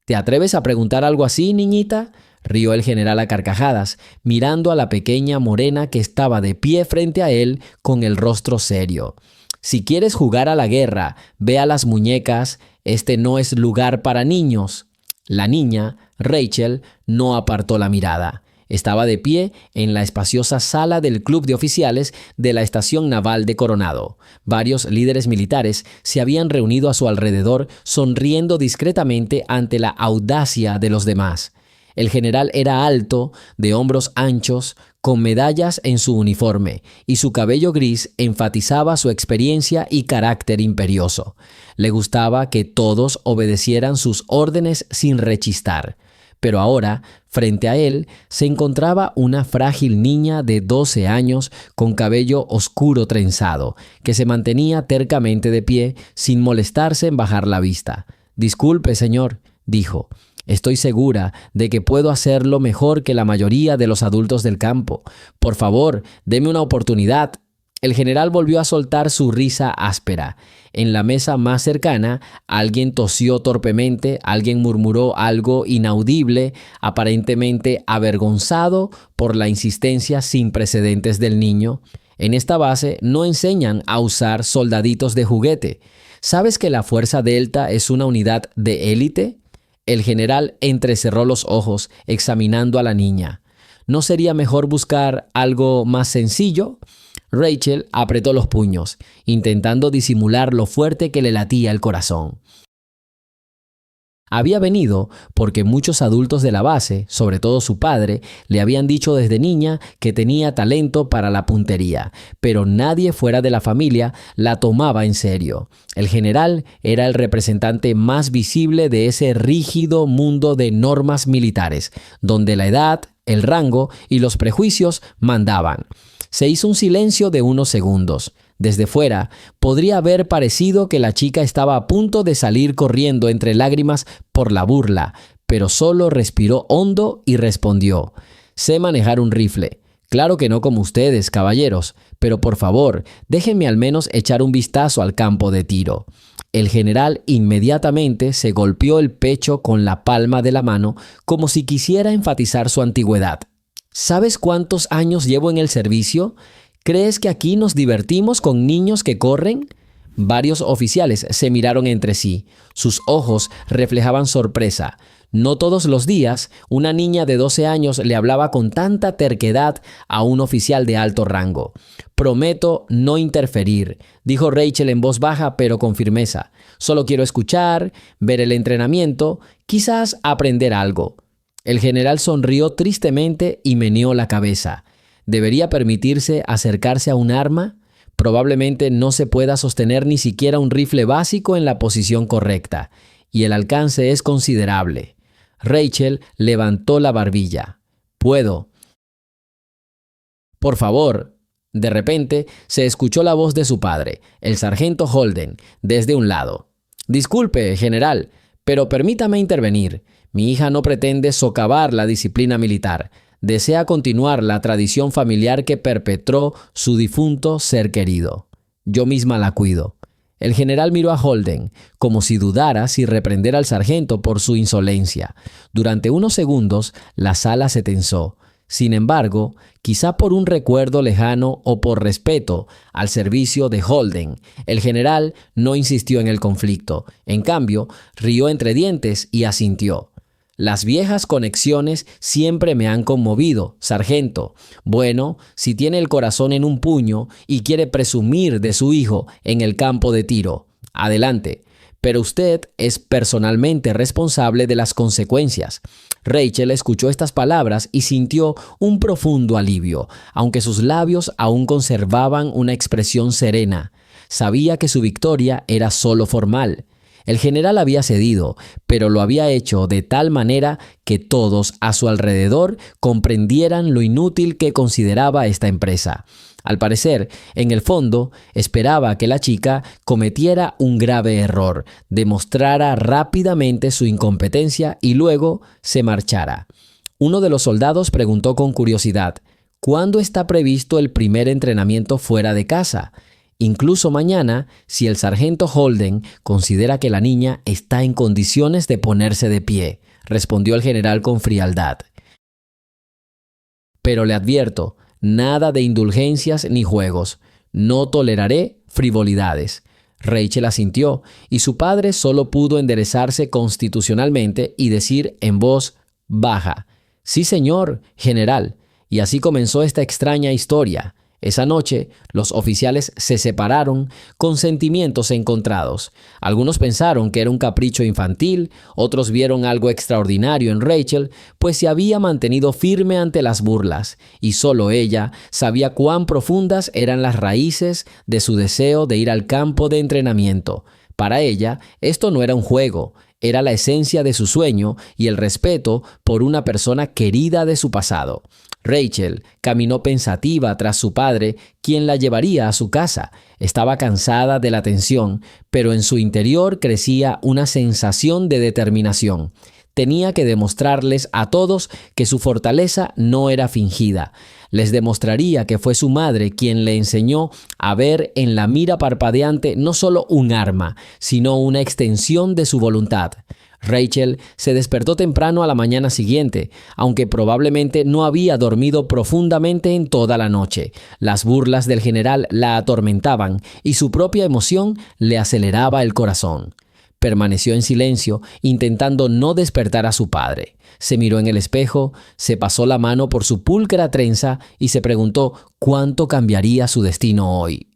¿Te atreves a preguntar algo así, niñita?, rió el general a carcajadas, mirando a la pequeña morena que estaba de pie frente a él con el rostro serio. Si quieres jugar a la guerra, ve a las muñecas, este no es lugar para niños. La niña, Rachel, no apartó la mirada. Estaba de pie en la espaciosa sala del club de oficiales de la estación naval de Coronado. Varios líderes militares se habían reunido a su alrededor, sonriendo discretamente ante la audacia de los demás. El general era alto, de hombros anchos, con medallas en su uniforme, y su cabello gris enfatizaba su experiencia y carácter imperioso. Le gustaba que todos obedecieran sus órdenes sin rechistar. Pero ahora, frente a él, se encontraba una frágil niña de 12 años con cabello oscuro trenzado, que se mantenía tercamente de pie sin molestarse en bajar la vista. «Disculpe, señor», dijo. «Estoy segura de que puedo hacerlo mejor que la mayoría de los adultos del campo. Por favor, deme una oportunidad». El general volvió a soltar su risa áspera. En la mesa más cercana, alguien tosió torpemente, alguien murmuró algo inaudible, aparentemente avergonzado por la insistencia sin precedentes del niño. En esta base no enseñan a usar soldaditos de juguete. ¿Sabes que la Fuerza Delta es una unidad de élite? El general entrecerró los ojos, examinando a la niña. ¿No sería mejor buscar algo más sencillo? Rachel apretó los puños, intentando disimular lo fuerte que le latía el corazón. Había venido porque muchos adultos de la base, sobre todo su padre, le habían dicho desde niña que tenía talento para la puntería, pero nadie fuera de la familia la tomaba en serio. El general era el representante más visible de ese rígido mundo de normas militares, donde la edad, el rango y los prejuicios mandaban. Se hizo un silencio de unos segundos. Desde fuera, podría haber parecido que la chica estaba a punto de salir corriendo entre lágrimas por la burla, pero solo respiró hondo y respondió: «Sé manejar un rifle. Claro que no como ustedes, caballeros, pero por favor, déjenme al menos echar un vistazo al campo de tiro». El general inmediatamente se golpeó el pecho con la palma de la mano como si quisiera enfatizar su antigüedad. «¿Sabes cuántos años llevo en el servicio? ¿Crees que aquí nos divertimos con niños que corren?». Varios oficiales se miraron entre sí. Sus ojos reflejaban sorpresa. No todos los días una niña de 12 años le hablaba con tanta terquedad a un oficial de alto rango. «Prometo no interferir», dijo Rachel en voz baja pero con firmeza. «Solo quiero escuchar, ver el entrenamiento, quizás aprender algo». El general sonrió tristemente y meneó la cabeza. ¿Debería permitirse acercarse a un arma? Probablemente no se pueda sostener ni siquiera un rifle básico en la posición correcta, y el alcance es considerable. Rachel levantó la barbilla. «Puedo». «Por favor». De repente se escuchó la voz de su padre, el sargento Holden, desde un lado. «Disculpe, general, pero permítame intervenir. Mi hija no pretende socavar la disciplina militar. Desea continuar la tradición familiar que perpetró su difunto ser querido. Yo misma la cuido». El general miró a Holden, como si dudara si reprender al sargento por su insolencia. Durante unos segundos, la sala se tensó. Sin embargo, quizá por un recuerdo lejano o por respeto al servicio de Holden, el general no insistió en el conflicto. En cambio, rió entre dientes y asintió. «Las viejas conexiones siempre me han conmovido, sargento. Bueno, si tiene el corazón en un puño y quiere presumir de su hijo en el campo de tiro, adelante. Pero usted es personalmente responsable de las consecuencias». Rachel escuchó estas palabras y sintió un profundo alivio, aunque sus labios aún conservaban una expresión serena. Sabía que su victoria era solo formal. El general había cedido, pero lo había hecho de tal manera que todos a su alrededor comprendieran lo inútil que consideraba esta empresa. Al parecer, en el fondo, esperaba que la chica cometiera un grave error, demostrara rápidamente su incompetencia y luego se marchara. Uno de los soldados preguntó con curiosidad: «¿Cuándo está previsto el primer entrenamiento fuera de casa?». incluso mañana, si el sargento Holden considera que la niña está en condiciones de ponerse de pie, respondió el general con frialdad. Pero le advierto, nada de indulgencias ni juegos. No toleraré frivolidades. Rachel asintió, y su padre solo pudo enderezarse constitucionalmente y decir en voz baja: «Sí, señor, general». Y así comenzó esta extraña historia. Esa noche, los oficiales se separaron con sentimientos encontrados. Algunos pensaron que era un capricho infantil, otros vieron algo extraordinario en Rachel, pues se había mantenido firme ante las burlas, y solo ella sabía cuán profundas eran las raíces de su deseo de ir al campo de entrenamiento. Para ella, esto no era un juego, era la esencia de su sueño y el respeto por una persona querida de su pasado. Rachel caminó pensativa tras su padre, quien la llevaría a su casa. Estaba cansada de la tensión, pero en su interior crecía una sensación de determinación. Tenía que demostrarles a todos que su fortaleza no era fingida. Les demostraría que fue su madre quien le enseñó a ver en la mira parpadeante no solo un arma, sino una extensión de su voluntad. Rachel se despertó temprano a la mañana siguiente, aunque probablemente no había dormido profundamente en toda la noche. Las burlas del general la atormentaban y su propia emoción le aceleraba el corazón. Permaneció en silencio, intentando no despertar a su padre. Se miró en el espejo, se pasó la mano por su pulcra trenza y se preguntó cuánto cambiaría su destino hoy.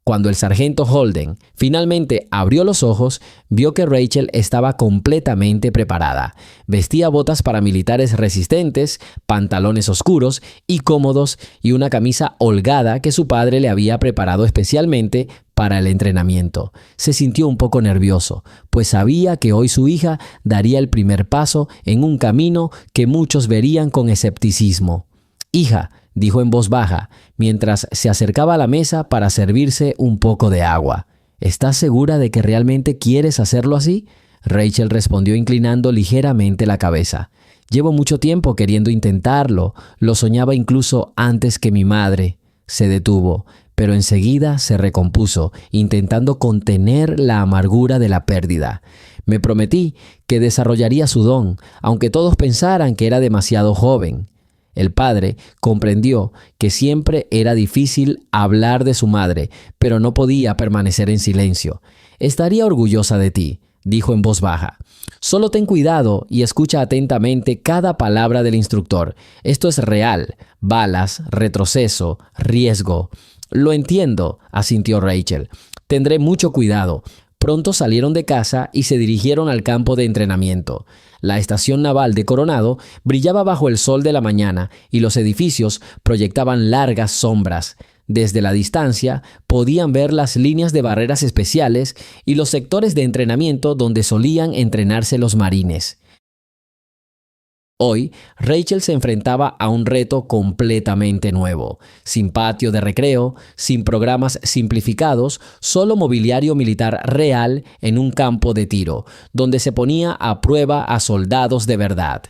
Cuando el sargento Holden finalmente abrió los ojos, vio que Rachel estaba completamente preparada. Vestía botas paramilitares resistentes, pantalones oscuros y cómodos y una camisa holgada que su padre le había preparado especialmente para el entrenamiento. Se sintió un poco nervioso, pues sabía que hoy su hija daría el primer paso en un camino que muchos verían con escepticismo. «Hija», dijo en voz baja, mientras se acercaba a la mesa para servirse un poco de agua. «¿Estás segura de que realmente quieres hacerlo así?», Rachel respondió inclinando ligeramente la cabeza. «Llevo mucho tiempo queriendo intentarlo. Lo soñaba incluso antes que mi madre». Se detuvo, pero enseguida se recompuso, intentando contener la amargura de la pérdida. «Me prometí que desarrollaría su don, aunque todos pensaran que era demasiado joven». El padre comprendió que siempre era difícil hablar de su madre, pero no podía permanecer en silencio. «Estaría orgullosa de ti», dijo en voz baja. «Solo ten cuidado y escucha atentamente cada palabra del instructor. Esto es real. Balas, retroceso, riesgo». «Lo entiendo», asintió Rachel. «Tendré mucho cuidado». Pronto salieron de casa y se dirigieron al campo de entrenamiento. La estación naval de Coronado brillaba bajo el sol de la mañana y los edificios proyectaban largas sombras. Desde la distancia podían ver las líneas de barreras especiales y los sectores de entrenamiento donde solían entrenarse los marines. Hoy, Rachel se enfrentaba a un reto completamente nuevo. Sin patio de recreo, sin programas simplificados, solo mobiliario militar real en un campo de tiro, donde se ponía a prueba a soldados de verdad.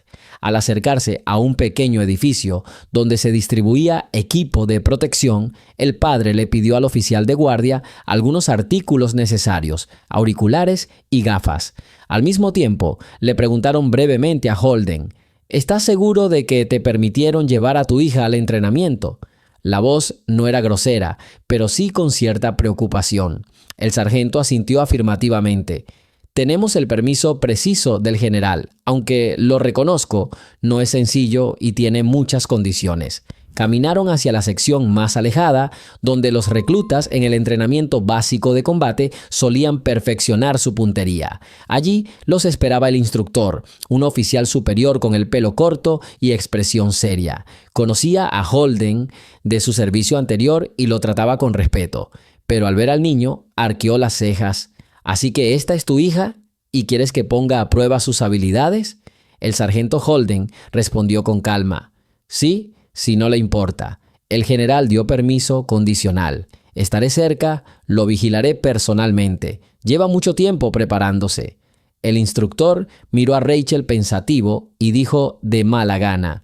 Al acercarse a un pequeño edificio donde se distribuía equipo de protección, el padre le pidió al oficial de guardia algunos artículos necesarios, auriculares y gafas. Al mismo tiempo, le preguntaron brevemente a Holden: «¿Estás seguro de que te permitieron llevar a tu hija al entrenamiento?». La voz no era grosera, pero sí con cierta preocupación. El sargento asintió afirmativamente. «Tenemos el permiso preciso del general, aunque lo reconozco, no es sencillo y tiene muchas condiciones». Caminaron hacia la sección más alejada, donde los reclutas en el entrenamiento básico de combate solían perfeccionar su puntería. Allí los esperaba el instructor, un oficial superior con el pelo corto y expresión seria. Conocía a Holden de su servicio anterior y lo trataba con respeto, pero al ver al niño arqueó las cejas. «¿Así que esta es tu hija y quieres que ponga a prueba sus habilidades?». El sargento Holden respondió con calma: «Sí, si no le importa. El general dio permiso condicional. Estaré cerca, lo vigilaré personalmente. Lleva mucho tiempo preparándose». El instructor miró a Rachel pensativo y dijo de mala gana: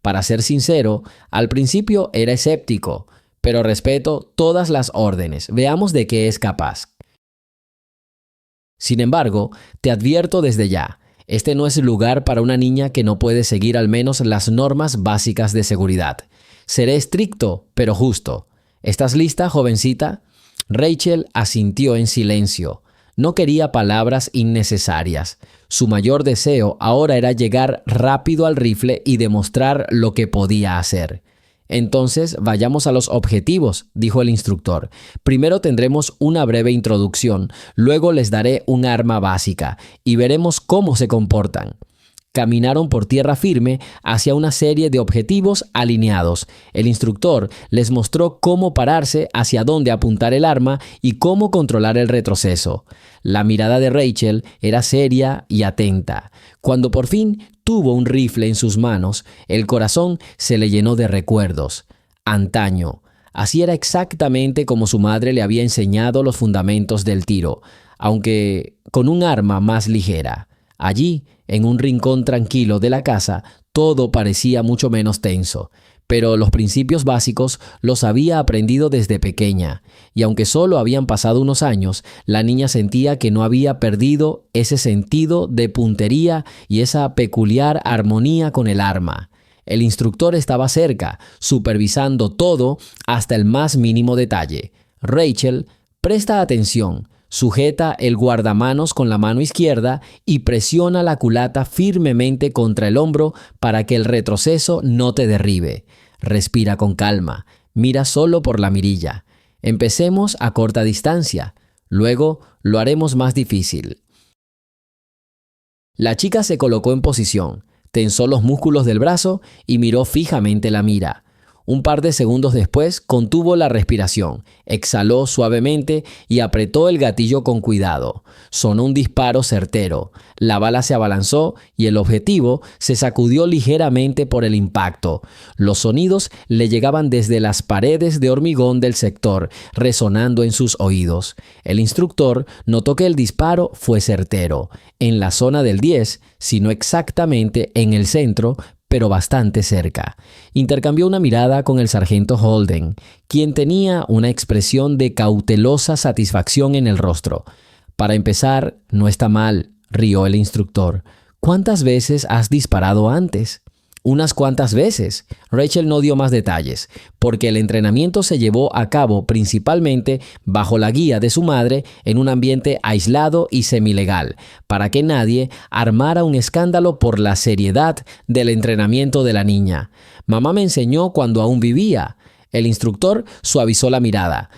«Para ser sincero, al principio era escéptico, pero respeto todas las órdenes. Veamos de qué es capaz. Sin embargo, te advierto desde ya, este no es el lugar para una niña que no puede seguir al menos las normas básicas de seguridad. Seré estricto, pero justo. ¿Estás lista, jovencita? Rachel asintió en silencio. No quería palabras innecesarias. Su mayor deseo ahora era llegar rápido al rifle y demostrar lo que podía hacer. Entonces, vayamos a los objetivos, dijo el instructor. Primero tendremos una breve introducción, luego les daré un arma básica y veremos cómo se comportan. Caminaron por tierra firme hacia una serie de objetivos alineados. El instructor les mostró cómo pararse, hacia dónde apuntar el arma y cómo controlar el retroceso. La mirada de Rachel era seria y atenta. Cuando por fin tuvo un rifle en sus manos, el corazón se le llenó de recuerdos. Antaño. Así era exactamente como su madre le había enseñado los fundamentos del tiro, aunque con un arma más ligera. Allí, en un rincón tranquilo de la casa, todo parecía mucho menos tenso, pero los principios básicos los había aprendido desde pequeña, y aunque solo habían pasado unos años, la niña sentía que no había perdido ese sentido de puntería y esa peculiar armonía con el arma. El instructor estaba cerca, supervisando todo hasta el más mínimo detalle. Rachel, presta atención. Sujeta el guardamanos con la mano izquierda y presiona la culata firmemente contra el hombro para que el retroceso no te derribe. Respira con calma. Mira solo por la mirilla. Empecemos a corta distancia. Luego lo haremos más difícil. La chica se colocó en posición, tensó los músculos del brazo y miró fijamente la mira. Un par de segundos después contuvo la respiración, exhaló suavemente y apretó el gatillo con cuidado. Sonó un disparo certero. La bala se abalanzó y el objetivo se sacudió ligeramente por el impacto. Los sonidos le llegaban desde las paredes de hormigón del sector, resonando en sus oídos. El instructor notó que el disparo fue certero, en la zona del 10, si no exactamente en el centro, pero bastante cerca. Intercambió una mirada con el sargento Holden, quien tenía una expresión de cautelosa satisfacción en el rostro. Para empezar, no está mal, rió el instructor. ¿Cuántas veces has disparado antes? Unas cuantas veces. Rachel no dio más detalles, porque el entrenamiento se llevó a cabo principalmente bajo la guía de su madre en un ambiente aislado y semilegal, para que nadie armara un escándalo por la seriedad del entrenamiento de la niña. Mamá me enseñó cuando aún vivía. El instructor suavizó la mirada.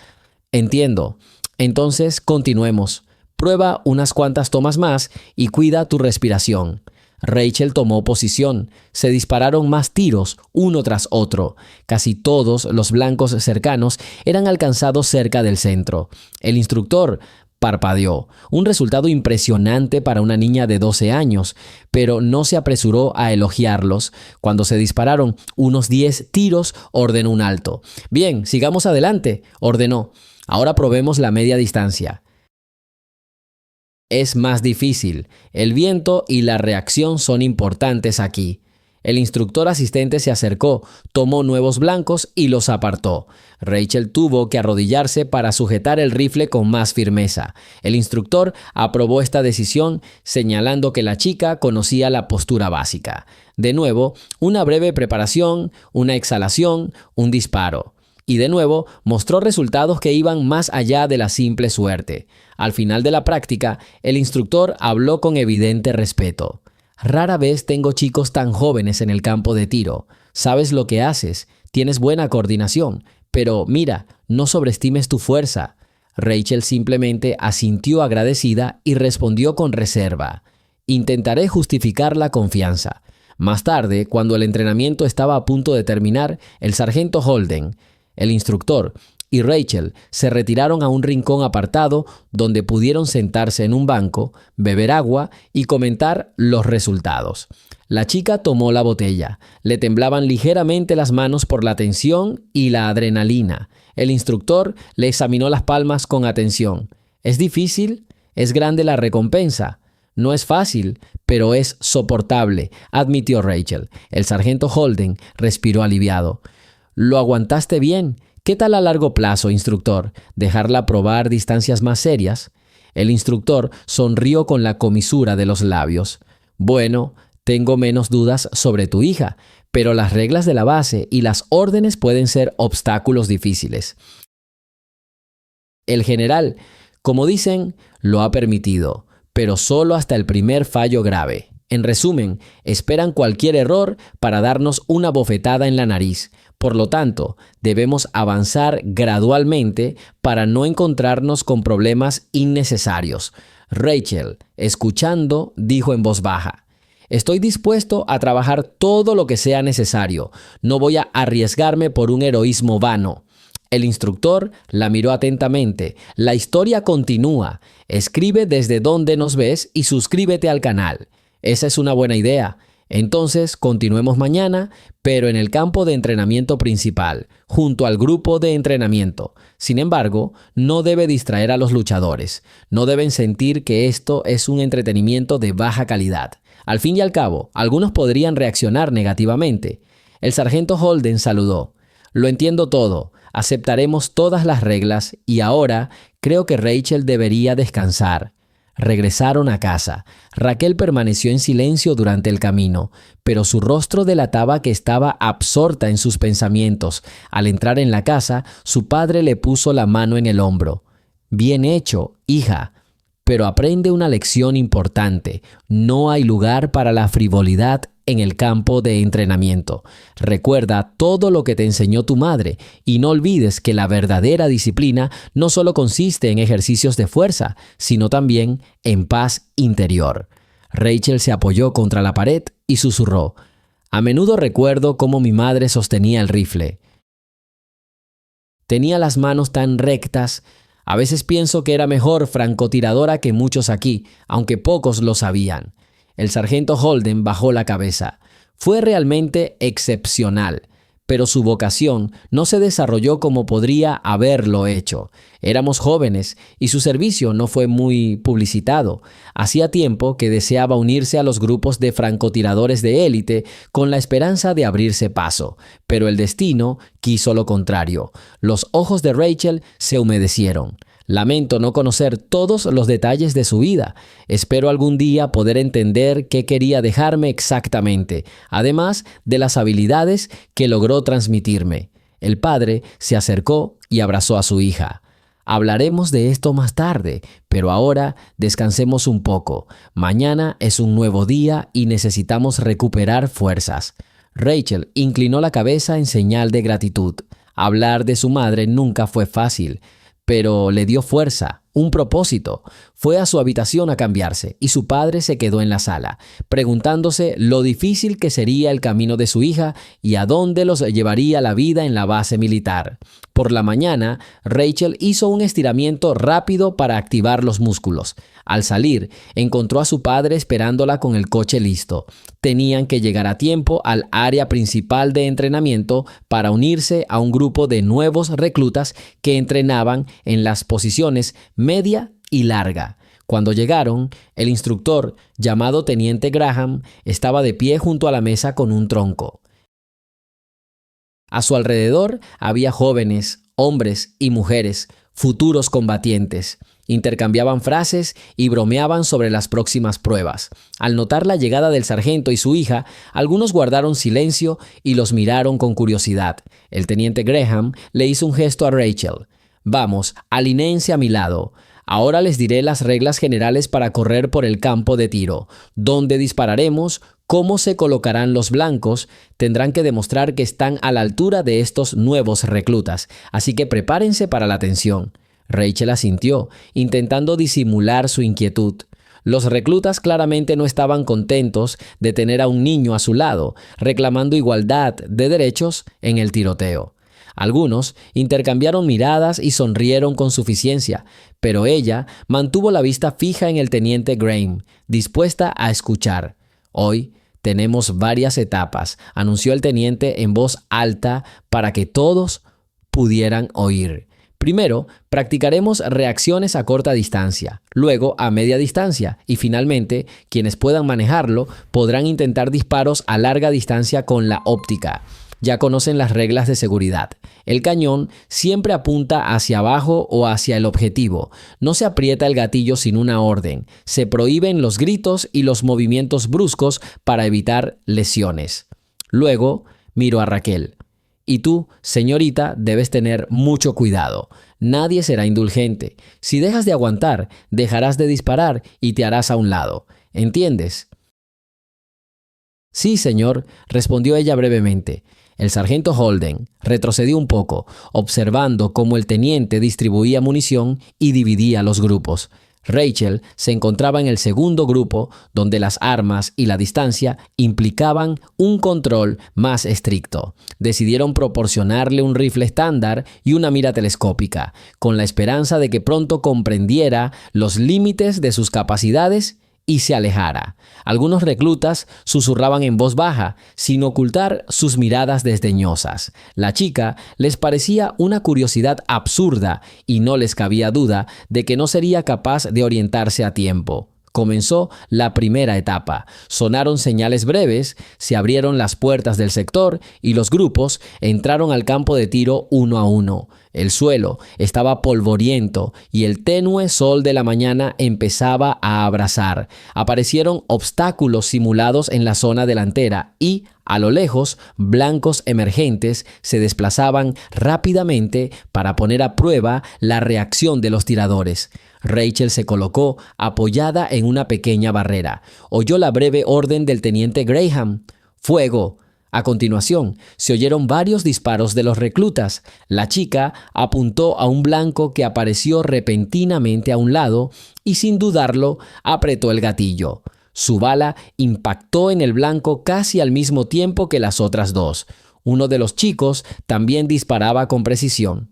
Entiendo. Entonces, continuemos. Prueba unas cuantas tomas más y cuida tu respiración. Rachel tomó posición. Se dispararon más tiros, uno tras otro. Casi todos los blancos cercanos eran alcanzados cerca del centro. El instructor parpadeó. Un resultado impresionante para una niña de 12 años, pero no se apresuró a elogiarlos. Cuando se dispararon unos 10 tiros, ordenó un alto. Bien, sigamos adelante, ordenó. Ahora probemos la media distancia. Es más difícil. El viento y la reacción son importantes aquí. El instructor asistente se acercó, tomó nuevos blancos y los apartó. Rachel tuvo que arrodillarse para sujetar el rifle con más firmeza. El instructor aprobó esta decisión, señalando que la chica conocía la postura básica. De nuevo, una breve preparación, una exhalación, un disparo. Y de nuevo mostró resultados que iban más allá de la simple suerte. Al final de la práctica, el instructor habló con evidente respeto. Rara vez tengo chicos tan jóvenes en el campo de tiro. Sabes lo que haces, tienes buena coordinación, pero mira, no sobreestimes tu fuerza. Rachel simplemente asintió agradecida y respondió con reserva. Intentaré justificar la confianza. Más tarde, cuando el entrenamiento estaba a punto de terminar, el sargento Holden, el instructor y Rachel se retiraron a un rincón apartado donde pudieron sentarse en un banco, beber agua y comentar los resultados. La chica tomó la botella. Le temblaban ligeramente las manos por la tensión y la adrenalina. El instructor le examinó las palmas con atención. ¿Es difícil? ¿Es grande la recompensa? No es fácil, pero es soportable, admitió Rachel. El sargento Holden respiró aliviado. Lo aguantaste bien. ¿Qué tal a largo plazo, instructor? ¿Dejarla probar distancias más serias? El instructor sonrió con la comisura de los labios. Bueno, tengo menos dudas sobre tu hija, pero las reglas de la base y las órdenes pueden ser obstáculos difíciles. El general, como dicen, lo ha permitido, pero solo hasta el primer fallo grave. En resumen, esperan cualquier error para darnos una bofetada en la nariz. Por lo tanto, debemos avanzar gradualmente para no encontrarnos con problemas innecesarios. Rachel, escuchando, dijo en voz baja: estoy dispuesto a trabajar todo lo que sea necesario. No voy a arriesgarme por un heroísmo vano. El instructor la miró atentamente. La historia continúa. Escribe desde donde nos ves y suscríbete al canal. Esa es una buena idea. Entonces, continuemos mañana, pero en el campo de entrenamiento principal, junto al grupo de entrenamiento. Sin embargo, no debe distraer a los luchadores. No deben sentir que esto es un entretenimiento de baja calidad. Al fin y al cabo, algunos podrían reaccionar negativamente. El sargento Holden saludó. Lo entiendo todo. Aceptaremos todas las reglas y ahora creo que Rachel debería descansar. Regresaron a casa. Raquel permaneció en silencio durante el camino, pero su rostro delataba que estaba absorta en sus pensamientos. Al entrar en la casa, su padre le puso la mano en el hombro. Bien hecho, hija. Pero aprende una lección importante. No hay lugar para la frivolidad en el campo de entrenamiento. Recuerda todo lo que te enseñó tu madre y no olvides que la verdadera disciplina no solo consiste en ejercicios de fuerza, sino también en paz interior. Rachel se apoyó contra la pared y susurró: a menudo recuerdo cómo mi madre sostenía el rifle. Tenía las manos tan rectas. A veces pienso que era mejor francotiradora que muchos aquí, aunque pocos lo sabían. El sargento Holden bajó la cabeza. Fue realmente excepcional, pero su vocación no se desarrolló como podría haberlo hecho. Éramos jóvenes y su servicio no fue muy publicitado. Hacía tiempo que deseaba unirse a los grupos de francotiradores de élite con la esperanza de abrirse paso, pero el destino quiso lo contrario. Los ojos de Rachel se humedecieron. Lamento no conocer todos los detalles de su vida. Espero algún día poder entender qué quería dejarme exactamente, además de las habilidades que logró transmitirme. El padre se acercó y abrazó a su hija. Hablaremos de esto más tarde, pero ahora descansemos un poco. Mañana es un nuevo día y necesitamos recuperar fuerzas. Rachel inclinó la cabeza en señal de gratitud. Hablar de su madre nunca fue fácil, pero le dio fuerza, un propósito. Fue a su habitación a cambiarse y su padre se quedó en la sala, preguntándose lo difícil que sería el camino de su hija y a dónde los llevaría la vida en la base militar. Por la mañana, Rachel hizo un estiramiento rápido para activar los músculos. Al salir, encontró a su padre esperándola con el coche listo. Tenían que llegar a tiempo al área principal de entrenamiento para unirse a un grupo de nuevos reclutas que entrenaban en las posiciones media y larga. Cuando llegaron, el instructor, llamado Teniente Graham, estaba de pie junto a la mesa con un tronco. A su alrededor había jóvenes, hombres y mujeres, futuros combatientes. Intercambiaban frases y bromeaban sobre las próximas pruebas. Al notar la llegada del sargento y su hija, algunos guardaron silencio y los miraron con curiosidad. El teniente Graham le hizo un gesto a Rachel. Vamos, alinéense a mi lado. Ahora les diré las reglas generales para correr por el campo de tiro. Dónde dispararemos, cómo se colocarán los blancos. Tendrán que demostrar que están a la altura de estos nuevos reclutas. Así que prepárense para la tensión. Rachel asintió, intentando disimular su inquietud. Los reclutas claramente no estaban contentos de tener a un niño a su lado, reclamando igualdad de derechos en el tiroteo. Algunos intercambiaron miradas y sonrieron con suficiencia, pero ella mantuvo la vista fija en el teniente Graham, dispuesta a escuchar. Hoy tenemos varias etapas, anunció el teniente en voz alta para que todos pudieran oír. Primero, practicaremos reacciones a corta distancia, luego a media distancia y finalmente, quienes puedan manejarlo podrán intentar disparos a larga distancia con la óptica. ya conocen las reglas de seguridad. El cañón siempre apunta hacia abajo o hacia el objetivo. No se aprieta el gatillo sin una orden. Se prohíben los gritos y los movimientos bruscos para evitar lesiones. Luego miró a Raquel. Y tú, señorita, debes tener mucho cuidado. Nadie será indulgente. Si dejas de aguantar, dejarás de disparar y te harás a un lado. ¿Entiendes? Sí, señor, respondió ella brevemente. El sargento Holden retrocedió un poco, observando cómo el teniente distribuía munición y dividía los grupos. Rachel se encontraba en el segundo grupo, donde las armas y la distancia implicaban un control más estricto. Decidieron proporcionarle un rifle estándar y una mira telescópica, con la esperanza de que pronto comprendiera los límites de sus capacidades y se alejara. Algunos reclutas susurraban en voz baja, sin ocultar sus miradas desdeñosas. La chica les parecía una curiosidad absurda y no les cabía duda de que no sería capaz de orientarse a tiempo. Comenzó la primera etapa. Sonaron señales breves, se abrieron las puertas del sector y los grupos entraron al campo de tiro uno a uno. El suelo estaba polvoriento y el tenue sol de la mañana empezaba a abrasar. Aparecieron obstáculos simulados en la zona delantera y, a lo lejos, blancos emergentes se desplazaban rápidamente para poner a prueba la reacción de los tiradores. Rachel se colocó apoyada en una pequeña barrera. Oyó la breve orden del teniente Graham. ¡Fuego! A continuación, se oyeron varios disparos de los reclutas. La chica apuntó a un blanco que apareció repentinamente a un lado y, sin dudarlo, apretó el gatillo. Su bala impactó en el blanco casi al mismo tiempo que las otras dos. Uno de los chicos también disparaba con precisión.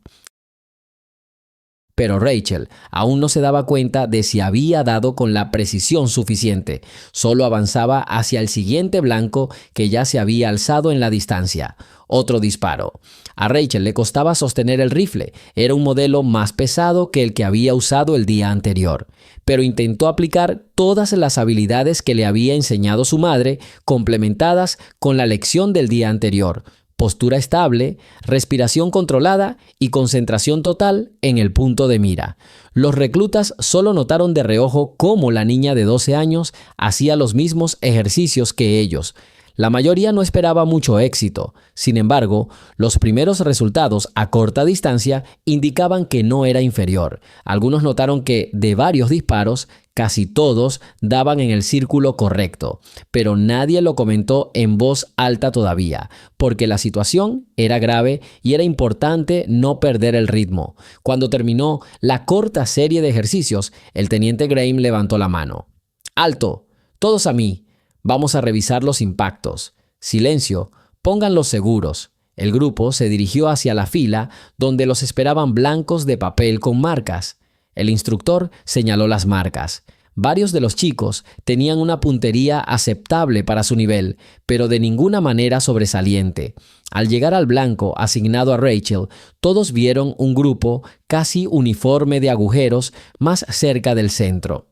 Pero Rachel aún no se daba cuenta de si había dado con la precisión suficiente. Solo avanzaba hacia el siguiente blanco que ya se había alzado en la distancia. Otro disparo. A Rachel le costaba sostener el rifle. Era un modelo más pesado que el que había usado el día anterior. Pero intentó aplicar todas las habilidades que le había enseñado su madre, complementadas con la lección del día anterior. Postura estable, respiración controlada y concentración total en el punto de mira. Los reclutas solo notaron de reojo cómo la niña de 12 años hacía los mismos ejercicios que ellos. La mayoría no esperaba mucho éxito. Sin embargo, los primeros resultados a corta distancia indicaban que no era inferior. Algunos notaron que, de varios disparos, casi todos daban en el círculo correcto, pero nadie lo comentó en voz alta todavía, porque la situación era grave y era importante no perder el ritmo. Cuando terminó la corta serie de ejercicios, el teniente Graham levantó la mano. ¡Alto! ¡Todos a mí! Vamos a revisar los impactos. Silencio, pónganlos seguros. El grupo se dirigió hacia la fila donde los esperaban blancos de papel con marcas. El instructor señaló las marcas. Varios de los chicos tenían una puntería aceptable para su nivel, pero de ninguna manera sobresaliente. Al llegar al blanco asignado a Rachel, todos vieron un grupo casi uniforme de agujeros más cerca del centro.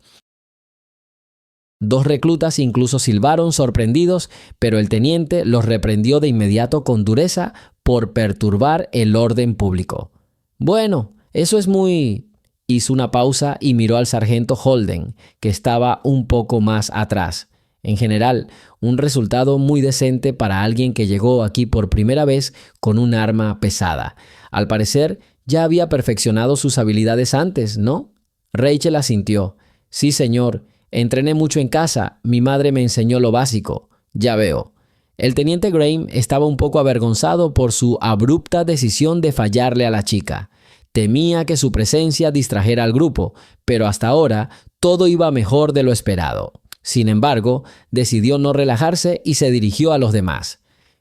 Dos reclutas incluso silbaron sorprendidos, pero el teniente los reprendió de inmediato con dureza por perturbar el orden público. Bueno, eso es muy... Hizo una pausa y miró al sargento Holden, que estaba un poco más atrás. En general, un resultado muy decente para alguien que llegó aquí por primera vez con un arma pesada. Al parecer, ya había perfeccionado sus habilidades antes, ¿no? Rachel asintió. Sí, señor. Entrené mucho en casa. Mi madre me enseñó lo básico. Ya veo. El teniente Graham estaba un poco avergonzado por su abrupta decisión de fallarle a la chica. Temía que su presencia distrajera al grupo, pero hasta ahora todo iba mejor de lo esperado. Sin embargo, decidió no relajarse y se dirigió a los demás.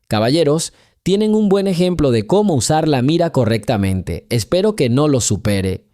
Caballeros, tienen un buen ejemplo de cómo usar la mira correctamente. Espero que no lo supere.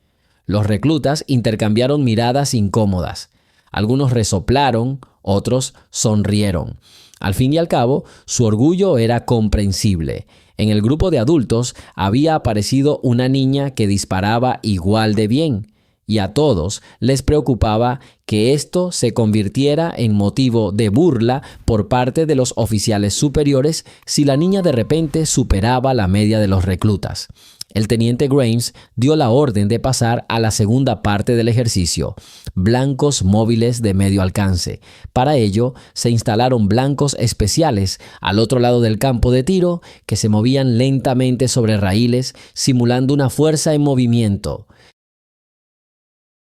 Los reclutas intercambiaron miradas incómodas. Algunos resoplaron, otros sonrieron. Al fin y al cabo, su orgullo era comprensible. En el grupo de adultos había aparecido una niña que disparaba igual de bien. y a todos les preocupaba que esto se convirtiera en motivo de burla por parte de los oficiales superiores si la niña de repente superaba la media de los reclutas. El teniente Grimes dio la orden de pasar a la segunda parte del ejercicio, blancos móviles de medio alcance. Para ello, se instalaron blancos especiales al otro lado del campo de tiro que se movían lentamente sobre raíles, simulando una fuerza en movimiento.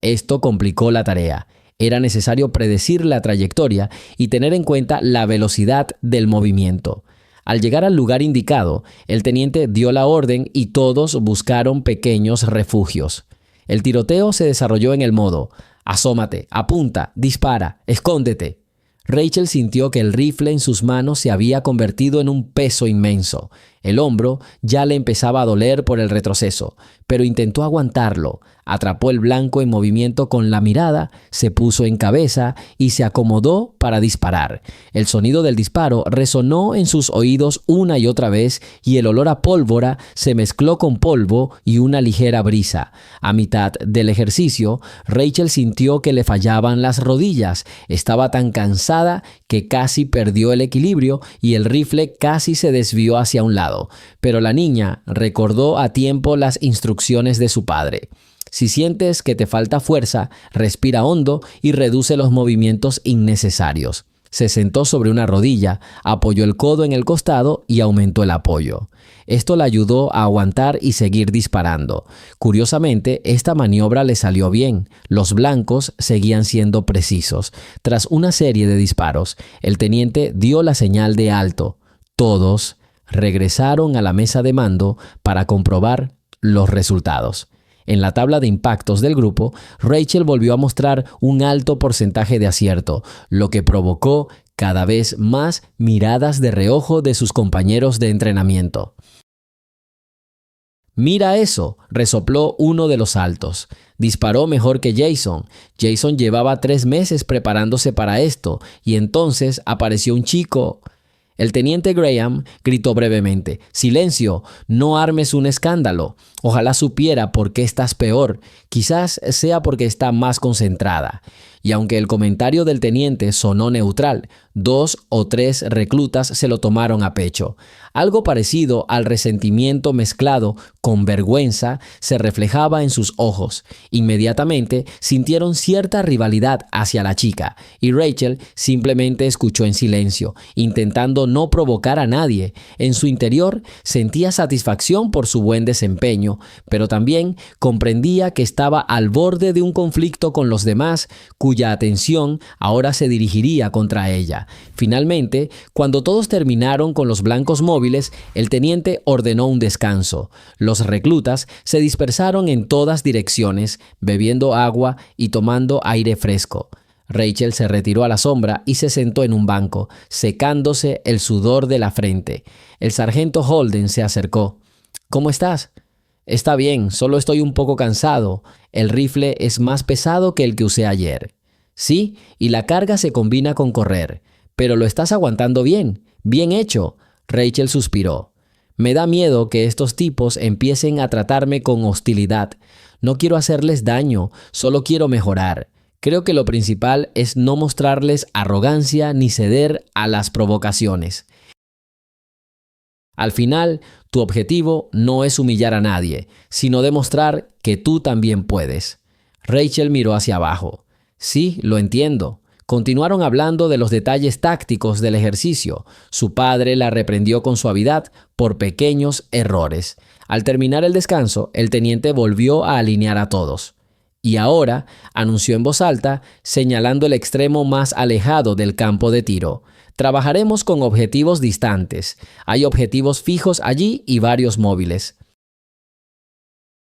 Esto complicó la tarea. Era necesario predecir la trayectoria y tener en cuenta la velocidad del movimiento. Al llegar al lugar indicado, el teniente dio la orden y todos buscaron pequeños refugios. El tiroteo se desarrolló en el modo: asómate, apunta, dispara, escóndete. Rachel sintió que el rifle en sus manos se había convertido en un peso inmenso. El hombro ya le empezaba a doler por el retroceso, pero intentó aguantarlo. Atrapó el blanco en movimiento con la mirada, se puso en cabeza y se acomodó para disparar. El sonido del disparo resonó en sus oídos una y otra vez y el olor a pólvora se mezcló con polvo y una ligera brisa. A mitad del ejercicio, Rachel sintió que le fallaban las rodillas. Estaba tan cansada que casi perdió el equilibrio y el rifle casi se desvió hacia un lado. Pero la niña recordó a tiempo las instrucciones de su padre. Si sientes que te falta fuerza, respira hondo y reduce los movimientos innecesarios. Se sentó sobre una rodilla, apoyó el codo en el costado y aumentó el apoyo. Esto le ayudó a aguantar y seguir disparando. Curiosamente, esta maniobra le salió bien. Los blancos seguían siendo precisos. Tras una serie de disparos, el teniente dio la señal de alto. Todos regresaron a la mesa de mando para comprobar los resultados. En la tabla de impactos del grupo, Rachel volvió a mostrar un alto porcentaje de acierto, lo que provocó cada vez más miradas de reojo de sus compañeros de entrenamiento. «Mira eso», resopló uno de los altos. Disparó mejor que Jason. Jason llevaba 3 meses preparándose para esto, y entonces apareció un chico. El teniente Graham gritó brevemente: «Silencio, no armes un escándalo. Ojalá supiera por qué estás peor. Quizás sea porque está más concentrada». Y aunque el comentario del teniente sonó neutral, 2 o 3 reclutas se lo tomaron a pecho. Algo parecido al resentimiento mezclado con vergüenza se reflejaba en sus ojos. Inmediatamente sintieron cierta rivalidad hacia la chica, y Rachel simplemente escuchó en silencio, intentando no provocar a nadie. En su interior sentía satisfacción por su buen desempeño, pero también comprendía que estaba al borde de un conflicto con los demás, cuya atención ahora se dirigiría contra ella. Finalmente, cuando todos terminaron con los blancos móviles, el teniente ordenó un descanso. Los reclutas se dispersaron en todas direcciones, bebiendo agua y tomando aire fresco. Rachel se retiró a la sombra y se sentó en un banco, secándose el sudor de la frente. El sargento Holden se acercó. «¿Cómo estás?» «Está bien, solo estoy un poco cansado. El rifle es más pesado que el que usé ayer». «Sí, y la carga se combina con correr. Pero lo estás aguantando bien. Bien hecho». Rachel suspiró. «Me da miedo que estos tipos empiecen a tratarme con hostilidad. No quiero hacerles daño, solo quiero mejorar. Creo que lo principal es no mostrarles arrogancia ni ceder a las provocaciones. Al final, tu objetivo no es humillar a nadie, sino demostrar que tú también puedes». Rachel miró hacia abajo. «Sí, lo entiendo». Continuaron hablando de los detalles tácticos del ejercicio. Su padre la reprendió con suavidad por pequeños errores. Al terminar el descanso, el teniente volvió a alinear a todos. «Y ahora», anunció en voz alta, señalando el extremo más alejado del campo de tiro, «trabajaremos con objetivos distantes. Hay objetivos fijos allí y varios móviles.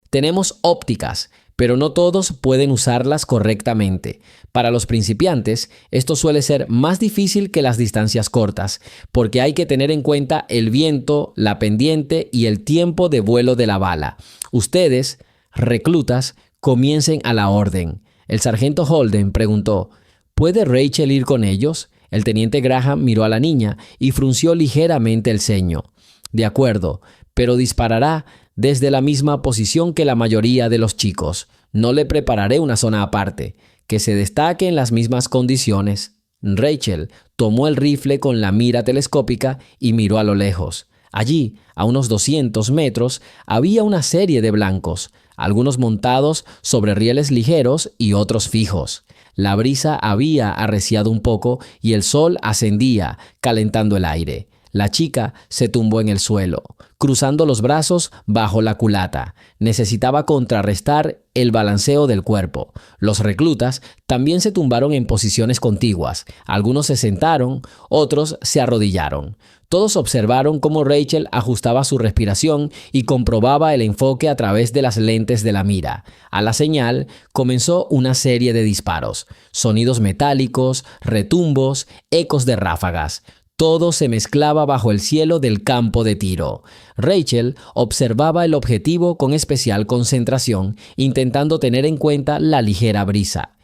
Tenemos ópticas, pero no todos pueden usarlas correctamente. Para los principiantes, esto suele ser más difícil que las distancias cortas, porque hay que tener en cuenta el viento, la pendiente y el tiempo de vuelo de la bala. Ustedes, reclutas, comiencen a la orden». El sargento Holden preguntó: «¿Puede Rachel ir con ellos?». El teniente Graham miró a la niña y frunció ligeramente el ceño. «De acuerdo, pero disparará desde la misma posición que la mayoría de los chicos. No le prepararé una zona aparte, que se destaque en las mismas condiciones. Rachel tomó el rifle con la mira telescópica y miró a lo lejos. Allí, a unos 200 metros, había una serie de blancos, algunos montados sobre rieles ligeros y otros fijos. La brisa había arreciado un poco y el sol ascendía, calentando el aire. La chica se tumbó en el suelo, cruzando los brazos bajo la culata. Necesitaba contrarrestar el balanceo del cuerpo. Los reclutas también se tumbaron en posiciones contiguas. Algunos se sentaron, otros se arrodillaron. Todos observaron cómo Rachel ajustaba su respiración y comprobaba el enfoque a través de las lentes de la mira. A la señal, comenzó una serie de disparos. Sonidos metálicos, retumbos, ecos de ráfagas. Todo se mezclaba bajo el cielo del campo de tiro. Rachel observaba el objetivo con especial concentración, intentando tener en cuenta la ligera brisa.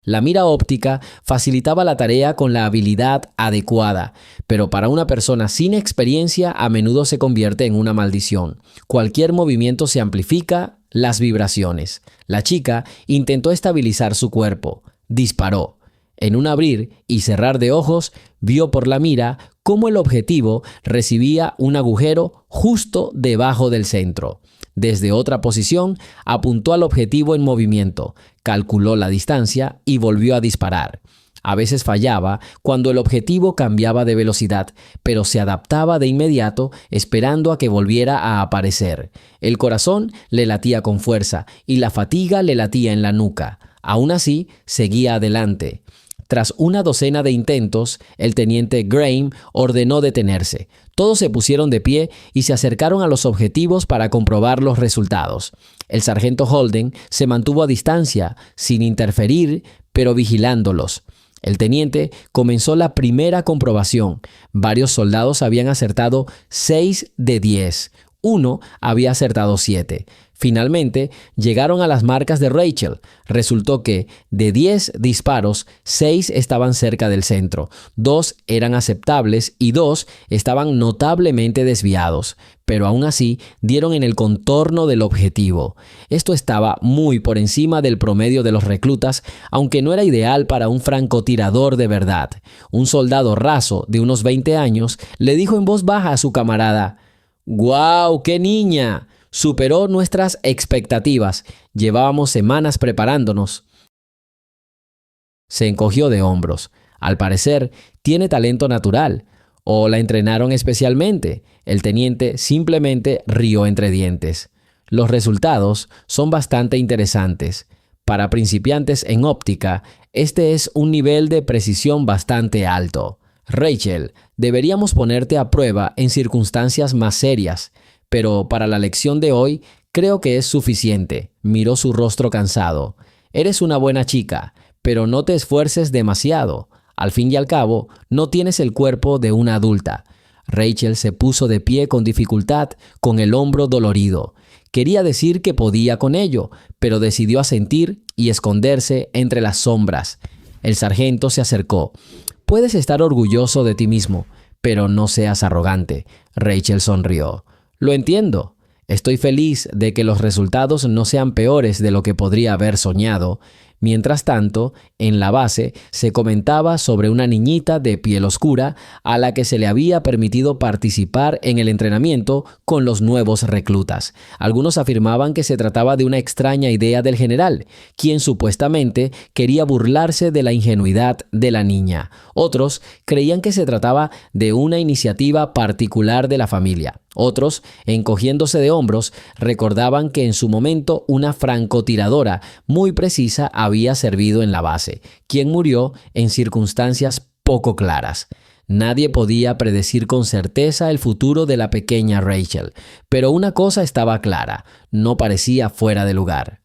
La mira óptica facilitaba la tarea con la habilidad adecuada, pero para una persona sin experiencia a menudo se convierte en una maldición. Cualquier movimiento se amplifica las vibraciones. La chica intentó estabilizar su cuerpo. Disparó. En un abrir y cerrar de ojos, vio por la mira cómo el objetivo recibía un agujero justo debajo del centro. Desde otra posición, apuntó al objetivo en movimiento, calculó la distancia y volvió a disparar. A veces fallaba cuando el objetivo cambiaba de velocidad, pero se adaptaba de inmediato esperando a que volviera a aparecer. El corazón le latía con fuerza y la fatiga le latía en la nuca. Aún así, seguía adelante. Tras una docena de intentos, el teniente Graham ordenó detenerse. Todos se pusieron de pie y se acercaron a los objetivos para comprobar los resultados. El sargento Holden se mantuvo a distancia, sin interferir, pero vigilándolos. El teniente comenzó la primera comprobación. Varios soldados habían acertado 6 de 10. Uno había acertado 7. Finalmente, llegaron a las marcas de Rachel. Resultó que, de 10 disparos, 6 estaban cerca del centro, 2 eran aceptables y 2 estaban notablemente desviados, pero aún así dieron en el contorno del objetivo. Esto estaba muy por encima del promedio de los reclutas, aunque no era ideal para un francotirador de verdad. Un soldado raso de unos 20 años le dijo en voz baja a su camarada: «¡Guau, qué niña! Superó nuestras expectativas. Llevábamos semanas preparándonos». Se encogió de hombros. Al parecer, tiene talento natural. ¿O la entrenaron especialmente? El teniente simplemente rió entre dientes. Los resultados son bastante interesantes. Para principiantes en óptica, este es un nivel de precisión bastante alto. Rachel, deberíamos ponerte a prueba en circunstancias más serias. Pero para la lección de hoy, creo que es suficiente. Miró su rostro cansado. Eres una buena chica, pero no te esfuerces demasiado. Al fin y al cabo, no tienes el cuerpo de una adulta. Rachel se puso de pie con dificultad, con el hombro dolorido. Quería decir que podía con ello, pero decidió asentir y esconderse entre las sombras. El sargento se acercó. Puedes estar orgulloso de ti mismo, pero no seas arrogante. Rachel sonrió. Lo entiendo. Estoy feliz de que los resultados no sean peores de lo que podría haber soñado. Mientras tanto, en la base se comentaba sobre una niñita de piel oscura a la que se le había permitido participar en el entrenamiento con los nuevos reclutas. Algunos afirmaban que se trataba de una extraña idea del general, quien supuestamente quería burlarse de la ingenuidad de la niña. Otros creían que se trataba de una iniciativa particular de la familia. Otros, encogiéndose de hombros, recordaban que en su momento una francotiradora muy precisa había servido en la base, quien murió en circunstancias poco claras. Nadie podía predecir con certeza el futuro de la pequeña Rachel, pero una cosa estaba clara: no parecía fuera de lugar.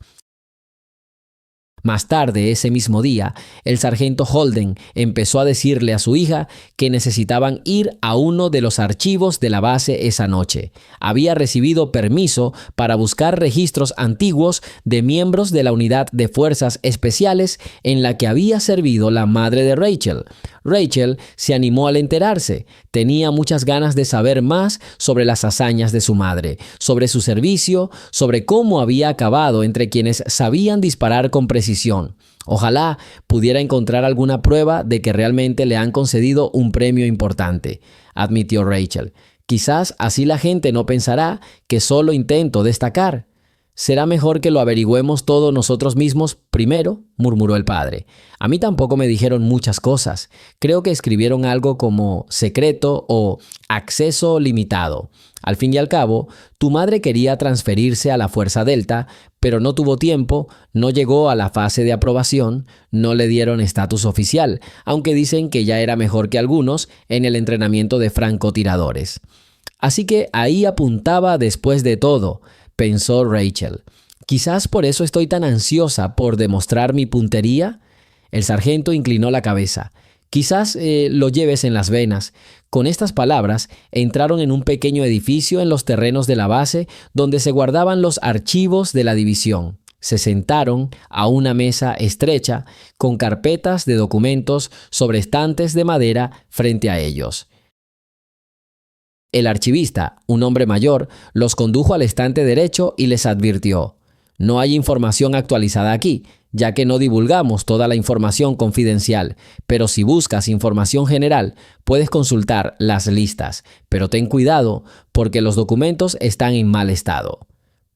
Más tarde, ese mismo día, el sargento Holden empezó a decirle a su hija que necesitaban ir a uno de los archivos de la base esa noche. Había recibido permiso para buscar registros antiguos de miembros de la unidad de fuerzas especiales en la que había servido la madre de Rachel. Rachel se animó al enterarse. Tenía muchas ganas de saber más sobre las hazañas de su madre, sobre su servicio, sobre cómo había acabado entre quienes sabían disparar con precisión. Ojalá pudiera encontrar alguna prueba de que realmente le han concedido un premio importante, admitió Rachel. Quizás así la gente no pensará que solo intento destacar. Será mejor que lo averigüemos todo nosotros mismos primero, murmuró el padre. A mí tampoco me dijeron muchas cosas. Creo que escribieron algo como secreto o acceso limitado. Al fin y al cabo, tu madre quería transferirse a la Fuerza Delta, pero no tuvo tiempo, no llegó a la fase de aprobación, no le dieron estatus oficial, aunque dicen que ya era mejor que algunos en el entrenamiento de francotiradores. Así que ahí apuntaba después de todo, pensó Rachel. Quizás por eso estoy tan ansiosa por demostrar mi puntería. El sargento inclinó la cabeza. Quizás lo lleves en las venas. Con estas palabras, entraron en un pequeño edificio en los terrenos de la base donde se guardaban los archivos de la división. Se sentaron a una mesa estrecha con carpetas de documentos sobre estantes de madera frente a ellos. El archivista, un hombre mayor, los condujo al estante derecho y les advirtió: «No hay información actualizada aquí, ya que no divulgamos toda la información confidencial, pero si buscas información general, puedes consultar las listas, pero ten cuidado porque los documentos están en mal estado».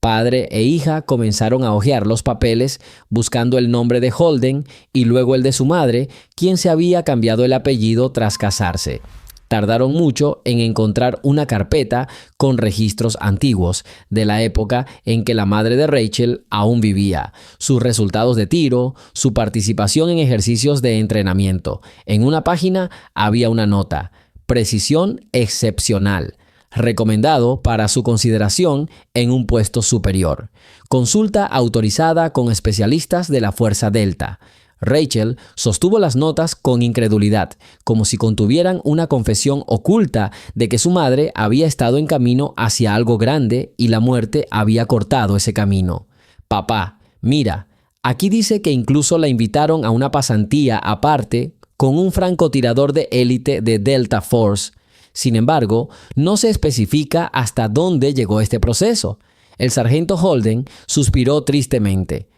Padre e hija comenzaron a hojear los papeles buscando el nombre de Holden y luego el de su madre, quien se había cambiado el apellido tras casarse. Tardaron mucho en encontrar una carpeta con registros antiguos de la época en que la madre de Rachel aún vivía, sus resultados de tiro, su participación en ejercicios de entrenamiento. En una página había una nota: precisión excepcional, recomendado para su consideración en un puesto superior. Consulta autorizada con especialistas de la Fuerza Delta. Rachel sostuvo las notas con incredulidad, como si contuvieran una confesión oculta de que su madre había estado en camino hacia algo grande y la muerte había cortado ese camino. «Papá, mira, aquí dice que incluso la invitaron a una pasantía aparte con un francotirador de élite de Delta Force. Sin embargo, no se especifica hasta dónde llegó este proceso». El sargento Holden suspiró tristemente.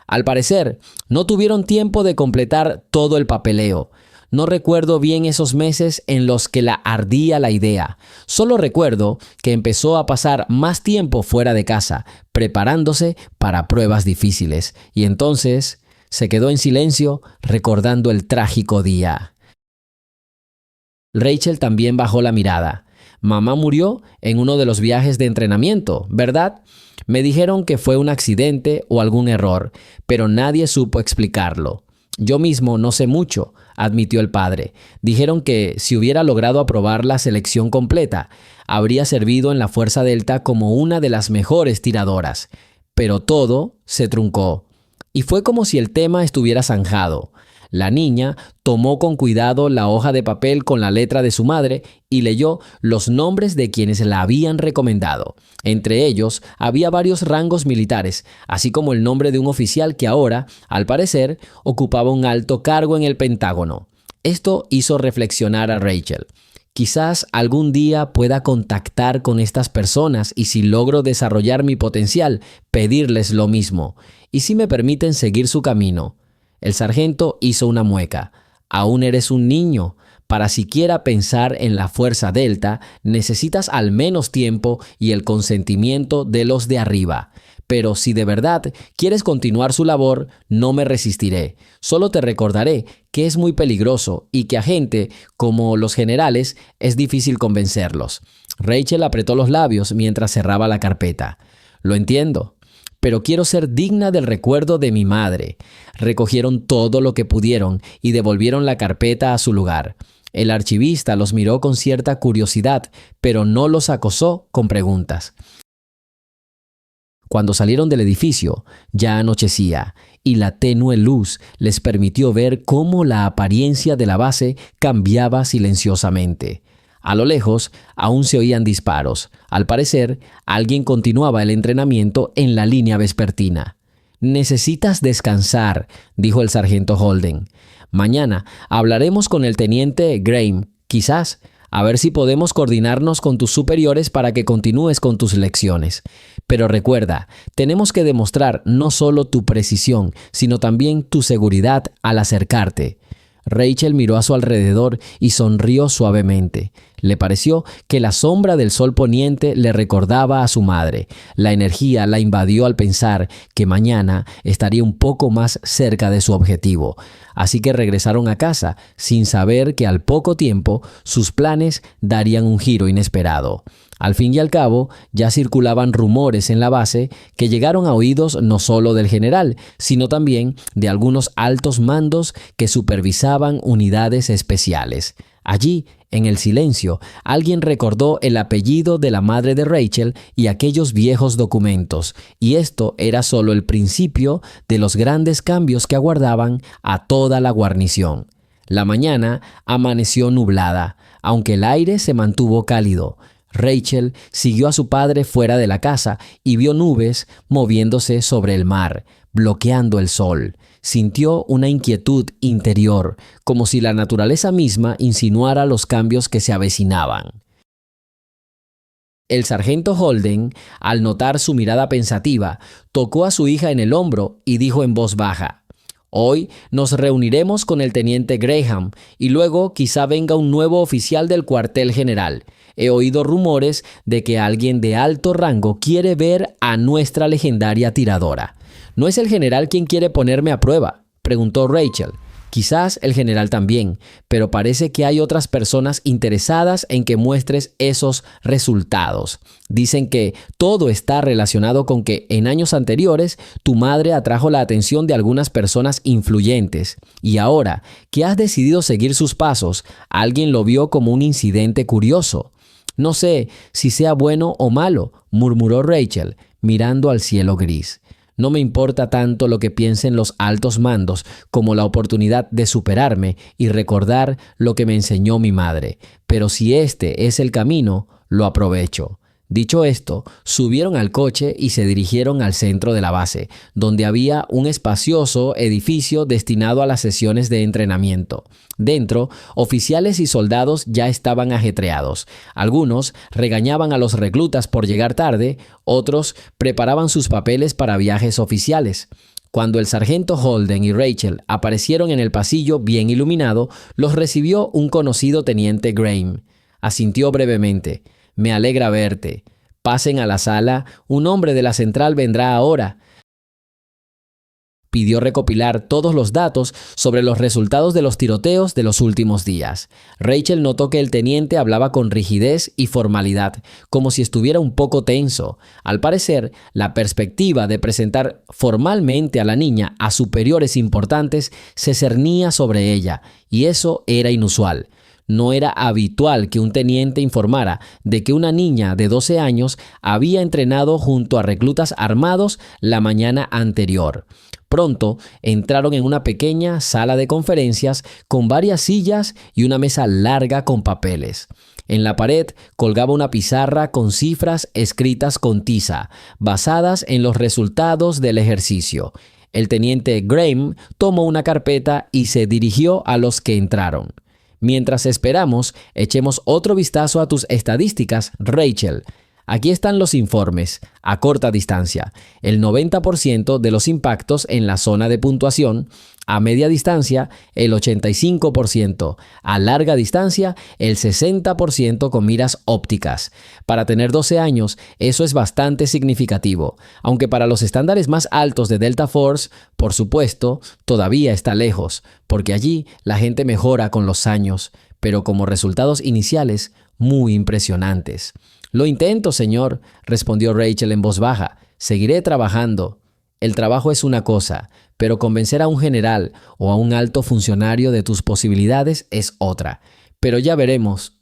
Al parecer, no tuvieron tiempo de completar todo el papeleo. No recuerdo bien esos meses en los que la ardía la idea. Solo recuerdo que empezó a pasar más tiempo fuera de casa, preparándose para pruebas difíciles. Y entonces se quedó en silencio, recordando el trágico día. Rachel también bajó la mirada. «Mamá murió en uno de los viajes de entrenamiento, ¿verdad? Me dijeron que fue un accidente o algún error, pero nadie supo explicarlo. Yo mismo no sé mucho», admitió el padre. «Dijeron que si hubiera logrado aprobar la selección completa, habría servido en la Fuerza Delta como una de las mejores tiradoras. Pero todo se truncó. Y fue como si el tema estuviera zanjado». La niña tomó con cuidado la hoja de papel con la letra de su madre y leyó los nombres de quienes la habían recomendado. Entre ellos había varios rangos militares, así como el nombre de un oficial que ahora, al parecer, ocupaba un alto cargo en el Pentágono. Esto hizo reflexionar a Rachel. Quizás algún día pueda contactar con estas personas y si logro desarrollar mi potencial, pedirles lo mismo. Y si me permiten seguir su camino. El sargento hizo una mueca. «Aún eres un niño. Para siquiera pensar en la Fuerza Delta, necesitas al menos tiempo y el consentimiento de los de arriba. Pero si de verdad quieres continuar su labor, no me resistiré. Solo te recordaré que es muy peligroso y que a gente como los generales es difícil convencerlos». Rachel apretó los labios mientras cerraba la carpeta. «Lo entiendo. Pero quiero ser digna del recuerdo de mi madre». Recogieron todo lo que pudieron y devolvieron la carpeta a su lugar. El archivista los miró con cierta curiosidad, pero no los acosó con preguntas. Cuando salieron del edificio, ya anochecía, y la tenue luz les permitió ver cómo la apariencia de la base cambiaba silenciosamente. A lo lejos, aún se oían disparos. Al parecer, alguien continuaba el entrenamiento en la línea vespertina. «Necesitas descansar», dijo el sargento Holden. Mañana hablaremos con el teniente Graham, quizás, a ver si podemos coordinarnos con tus superiores para que continúes con tus lecciones. Pero recuerda, tenemos que demostrar no solo tu precisión, sino también tu seguridad al acercarte. Rachel miró a su alrededor y sonrió suavemente. Le pareció que la sombra del sol poniente le recordaba a su madre. La energía la invadió al pensar que mañana estaría un poco más cerca de su objetivo. Así que regresaron a casa, sin saber que al poco tiempo sus planes darían un giro inesperado. Al fin y al cabo, ya circulaban rumores en la base que llegaron a oídos no solo del general, sino también de algunos altos mandos que supervisaban unidades especiales. Allí, en el silencio, alguien recordó el apellido de la madre de Rachel y aquellos viejos documentos, y esto era solo el principio de los grandes cambios que aguardaban a toda la guarnición. La mañana amaneció nublada, aunque el aire se mantuvo cálido. Rachel siguió a su padre fuera de la casa y vio nubes moviéndose sobre el mar, bloqueando el sol. Sintió una inquietud interior, como si la naturaleza misma insinuara los cambios que se avecinaban. El sargento Holden, al notar su mirada pensativa, tocó a su hija en el hombro y dijo en voz baja: «Hoy nos reuniremos con el teniente Graham y luego quizá venga un nuevo oficial del cuartel general. He oído rumores de que alguien de alto rango quiere ver a nuestra legendaria tiradora». «¿No es el general quien quiere ponerme a prueba?», preguntó Rachel. «Quizás el general también, pero parece que hay otras personas interesadas en que muestres esos resultados. Dicen que todo está relacionado con que en años anteriores tu madre atrajo la atención de algunas personas influyentes y ahora que has decidido seguir sus pasos, alguien lo vio como un incidente curioso». «No sé si sea bueno o malo», murmuró Rachel, mirando al cielo gris. «No me importa tanto lo que piensen los altos mandos como la oportunidad de superarme y recordar lo que me enseñó mi madre. Pero si este es el camino, lo aprovecho». Dicho esto, subieron al coche y se dirigieron al centro de la base, donde había un espacioso edificio destinado a las sesiones de entrenamiento. Dentro, oficiales y soldados ya estaban ajetreados. Algunos regañaban a los reclutas por llegar tarde, otros preparaban sus papeles para viajes oficiales. Cuando el sargento Holden y Rachel aparecieron en el pasillo bien iluminado, los recibió un conocido teniente Graham. Asintió brevemente. «Me alegra verte. Pasen a la sala. Un hombre de la central vendrá ahora». Pidió recopilar todos los datos sobre los resultados de los tiroteos de los últimos días. Rachel notó que el teniente hablaba con rigidez y formalidad, como si estuviera un poco tenso. Al parecer, la perspectiva de presentar formalmente a la niña a superiores importantes se cernía sobre ella, y eso era inusual. No era habitual que un teniente informara de que una niña de 12 años había entrenado junto a reclutas armados la mañana anterior. Pronto entraron en una pequeña sala de conferencias con varias sillas y una mesa larga con papeles. En la pared colgaba una pizarra con cifras escritas con tiza, basadas en los resultados del ejercicio. El teniente Graham tomó una carpeta y se dirigió a los que entraron. «Mientras esperamos, echemos otro vistazo a tus estadísticas, Rachel. Aquí están los informes, a corta distancia. El 90% de los impactos en la zona de puntuación, a media distancia, el 85%, a larga distancia, el 60% con miras ópticas. Para tener 12 años, eso es bastante significativo, aunque para los estándares más altos de Delta Force, por supuesto, todavía está lejos, porque allí la gente mejora con los años, pero como resultados iniciales, muy impresionantes». «Lo intento, señor», respondió Rachel en voz baja. «Seguiré trabajando». El trabajo es una cosa, pero convencer a un general o a un alto funcionario de tus posibilidades es otra. Pero ya veremos.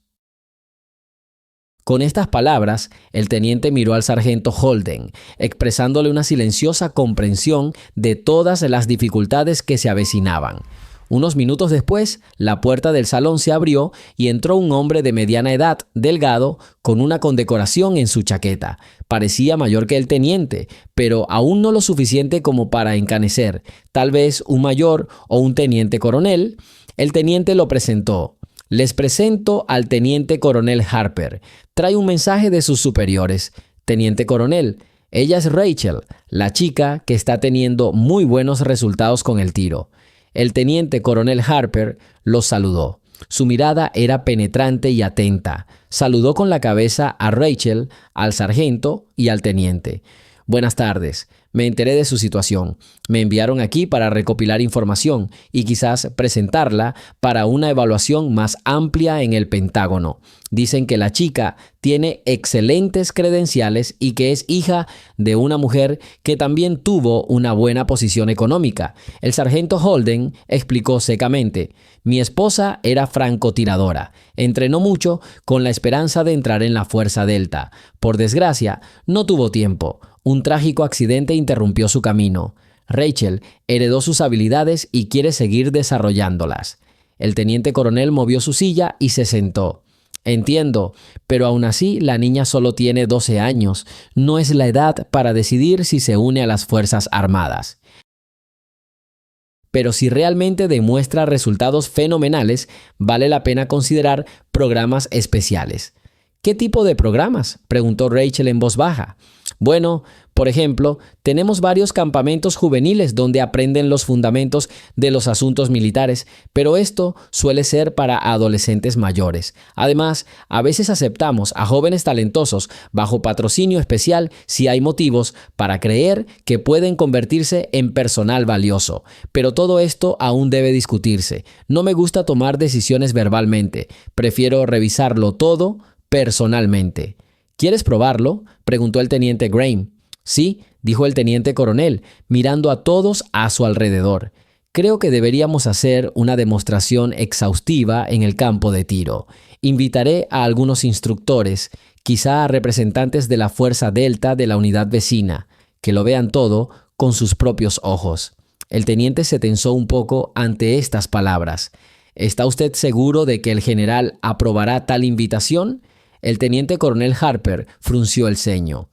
Con estas palabras, el teniente miró al sargento Holden, expresándole una silenciosa comprensión de todas las dificultades que se avecinaban. Unos minutos después, la puerta del salón se abrió y entró un hombre de mediana edad, delgado, con una condecoración en su chaqueta. Parecía mayor que el teniente, pero aún no lo suficiente como para encanecer. Tal vez un mayor o un teniente coronel. El teniente lo presentó. Les presento al teniente coronel Harper. Trae un mensaje de sus superiores. Teniente coronel, ella es Rachel, la chica que está teniendo muy buenos resultados con el tiro. El teniente coronel Harper los saludó. Su mirada era penetrante y atenta. Saludó con la cabeza a Rachel, al sargento y al teniente. Buenas tardes. Me enteré de su situación. Me enviaron aquí para recopilar información y quizás presentarla para una evaluación más amplia en el Pentágono. Dicen que la chica tiene excelentes credenciales y que es hija de una mujer que también tuvo una buena posición económica. El sargento Holden explicó secamente: mi esposa era francotiradora. Entrenó mucho con la esperanza de entrar en la Fuerza Delta. Por desgracia, no tuvo tiempo. Un trágico accidente interrumpió su camino. Rachel heredó sus habilidades y quiere seguir desarrollándolas. El teniente coronel movió su silla y se sentó. Entiendo, pero aún así la niña solo tiene 12 años. No es la edad para decidir si se une a las Fuerzas Armadas. Pero si realmente demuestra resultados fenomenales, vale la pena considerar programas especiales. ¿Qué tipo de programas?, preguntó Rachel en voz baja. Bueno, por ejemplo, tenemos varios campamentos juveniles donde aprenden los fundamentos de los asuntos militares, pero esto suele ser para adolescentes mayores. Además, a veces aceptamos a jóvenes talentosos bajo patrocinio especial si hay motivos para creer que pueden convertirse en personal valioso. Pero todo esto aún debe discutirse. No me gusta tomar decisiones verbalmente. Prefiero revisarlo todo personalmente. ¿Quieres probarlo?, preguntó el teniente Graham. Sí, dijo el teniente coronel, mirando a todos a su alrededor. Creo que deberíamos hacer una demostración exhaustiva en el campo de tiro. Invitaré a algunos instructores, quizá a representantes de la Fuerza Delta de la unidad vecina, que lo vean todo con sus propios ojos. El teniente se tensó un poco ante estas palabras. ¿Está usted seguro de que el general aprobará tal invitación? El teniente coronel Harper frunció el ceño.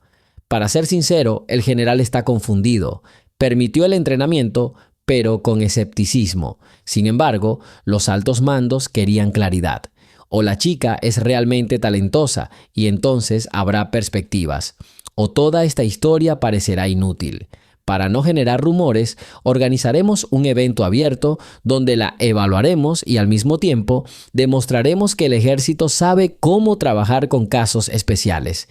Para ser sincero, el general está confundido. Permitió el entrenamiento, pero con escepticismo. Sin embargo, los altos mandos querían claridad. O la chica es realmente talentosa y entonces habrá perspectivas. O toda esta historia parecerá inútil. Para no generar rumores, organizaremos un evento abierto donde la evaluaremos y al mismo tiempo demostraremos que el ejército sabe cómo trabajar con casos especiales.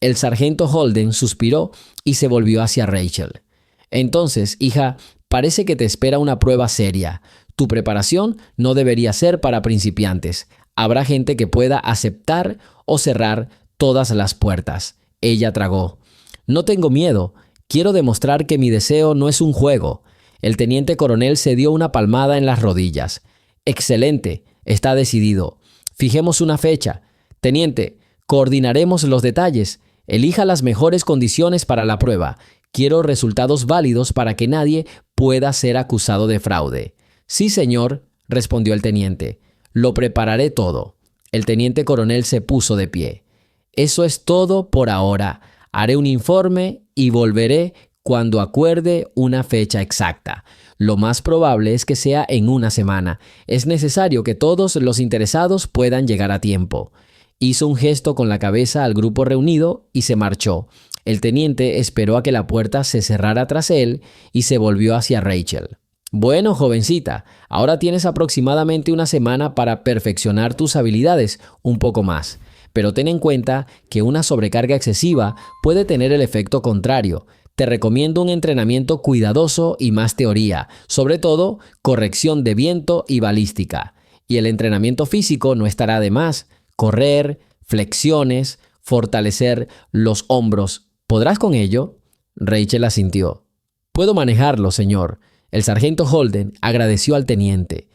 El sargento Holden suspiró y se volvió hacia Rachel. Entonces, hija, parece que te espera una prueba seria. Tu preparación no debería ser para principiantes. Habrá gente que pueda aceptar o cerrar todas las puertas. Ella tragó. No tengo miedo. Quiero demostrar que mi deseo no es un juego. El teniente coronel se dio una palmada en las rodillas. Excelente. Está decidido. Fijemos una fecha. Teniente, coordinaremos los detalles. Elija las mejores condiciones para la prueba. Quiero resultados válidos para que nadie pueda ser acusado de fraude. Sí, señor, respondió el teniente. Lo prepararé todo. El teniente coronel se puso de pie. Eso es todo por ahora. Haré un informe y volveré cuando acuerde una fecha exacta. Lo más probable es que sea en una semana. Es necesario que todos los interesados puedan llegar a tiempo. Hizo un gesto con la cabeza al grupo reunido y se marchó. El teniente esperó a que la puerta se cerrara tras él y se volvió hacia Rachel. Bueno, jovencita, ahora tienes aproximadamente una semana para perfeccionar tus habilidades un poco más. Pero ten en cuenta que una sobrecarga excesiva puede tener el efecto contrario. Te recomiendo un entrenamiento cuidadoso y más teoría, sobre todo corrección de viento y balística. Y el entrenamiento físico no estará de más. Correr, flexiones, fortalecer los hombros. ¿Podrás con ello? Rachel asintió. Puedo manejarlo, señor. El sargento Holden agradeció al teniente.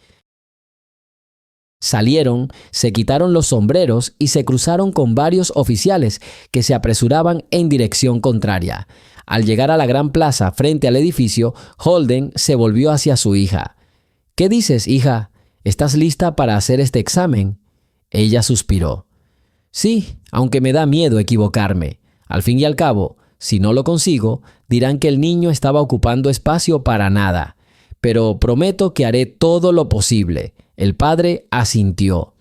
Salieron, se quitaron los sombreros y se cruzaron con varios oficiales que se apresuraban en dirección contraria. Al llegar a la gran plaza frente al edificio, Holden se volvió hacia su hija. «¿Qué dices, hija? ¿Estás lista para hacer este examen?» Ella suspiró. «Sí, aunque me da miedo equivocarme. Al fin y al cabo, si no lo consigo, dirán que el niño estaba ocupando espacio para nada. Pero prometo que haré todo lo posible». El padre asintió.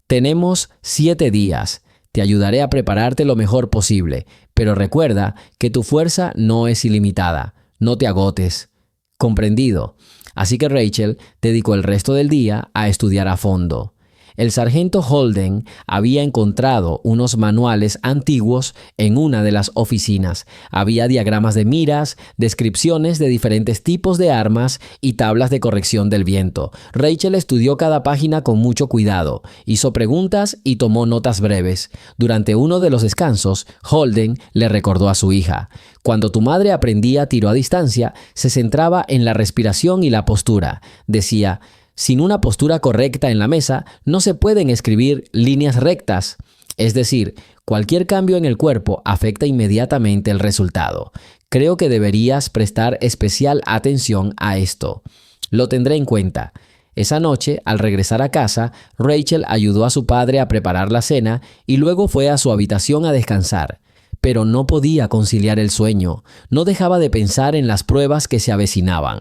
«Tenemos 7 días. Te ayudaré a prepararte lo mejor posible, pero recuerda que tu fuerza no es ilimitada. No te agotes». «Comprendido». Así que Rachel dedicó el resto del día a estudiar a fondo. El sargento Holden había encontrado unos manuales antiguos en una de las oficinas. Había diagramas de miras, descripciones de diferentes tipos de armas y tablas de corrección del viento. Rachel estudió cada página con mucho cuidado, hizo preguntas y tomó notas breves. Durante uno de los descansos, Holden le recordó a su hija: «Cuando tu madre aprendía tiro a distancia, se centraba en la respiración y la postura». Decía: «Sin una postura correcta en la mesa, no se pueden escribir líneas rectas». Es decir, cualquier cambio en el cuerpo afecta inmediatamente el resultado. Creo que deberías prestar especial atención a esto. Lo tendré en cuenta. Esa noche, al regresar a casa, Rachel ayudó a su padre a preparar la cena y luego fue a su habitación a descansar. Pero no podía conciliar el sueño. No dejaba de pensar en las pruebas que se avecinaban.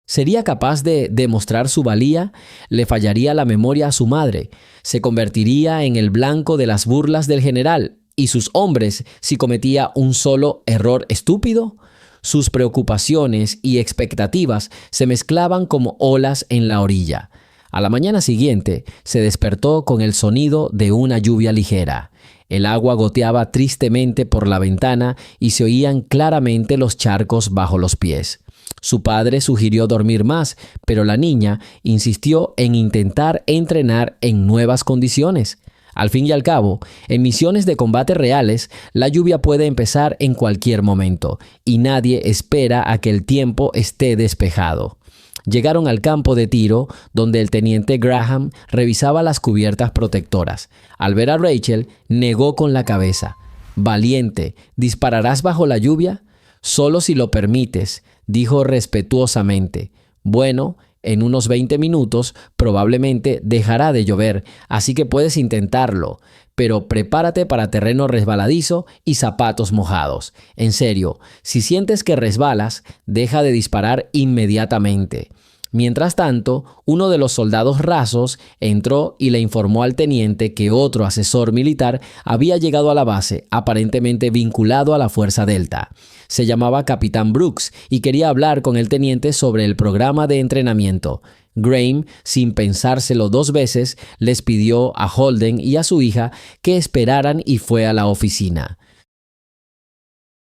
¿Sería capaz de demostrar su valía? ¿Le fallaría la memoria a su madre? ¿Se convertiría en el blanco de las burlas del general y sus hombres si cometía un solo error estúpido? Sus preocupaciones y expectativas se mezclaban como olas en la orilla. A la mañana siguiente se despertó con el sonido de una lluvia ligera. El agua goteaba tristemente por la ventana y se oían claramente los charcos bajo los pies. Su padre sugirió dormir más, pero la niña insistió en intentar entrenar en nuevas condiciones. Al fin y al cabo, en misiones de combate reales, la lluvia puede empezar en cualquier momento y nadie espera a que el tiempo esté despejado. Llegaron al campo de tiro, donde el teniente Graham revisaba las cubiertas protectoras. Al ver a Rachel, negó con la cabeza. «Valiente, ¿dispararás bajo la lluvia?» «Solo si lo permites», dijo respetuosamente. «Bueno, en unos 20 minutos probablemente dejará de llover, así que puedes intentarlo, pero prepárate para terreno resbaladizo y zapatos mojados. En serio, si sientes que resbalas, deja de disparar inmediatamente». Mientras tanto, uno de los soldados rasos entró y le informó al teniente que otro asesor militar había llegado a la base, aparentemente vinculado a la Fuerza Delta. Se llamaba Capitán Brooks y quería hablar con el teniente sobre el programa de entrenamiento. Graham, sin pensárselo 2 veces, les pidió a Holden y a su hija que esperaran y fue a la oficina.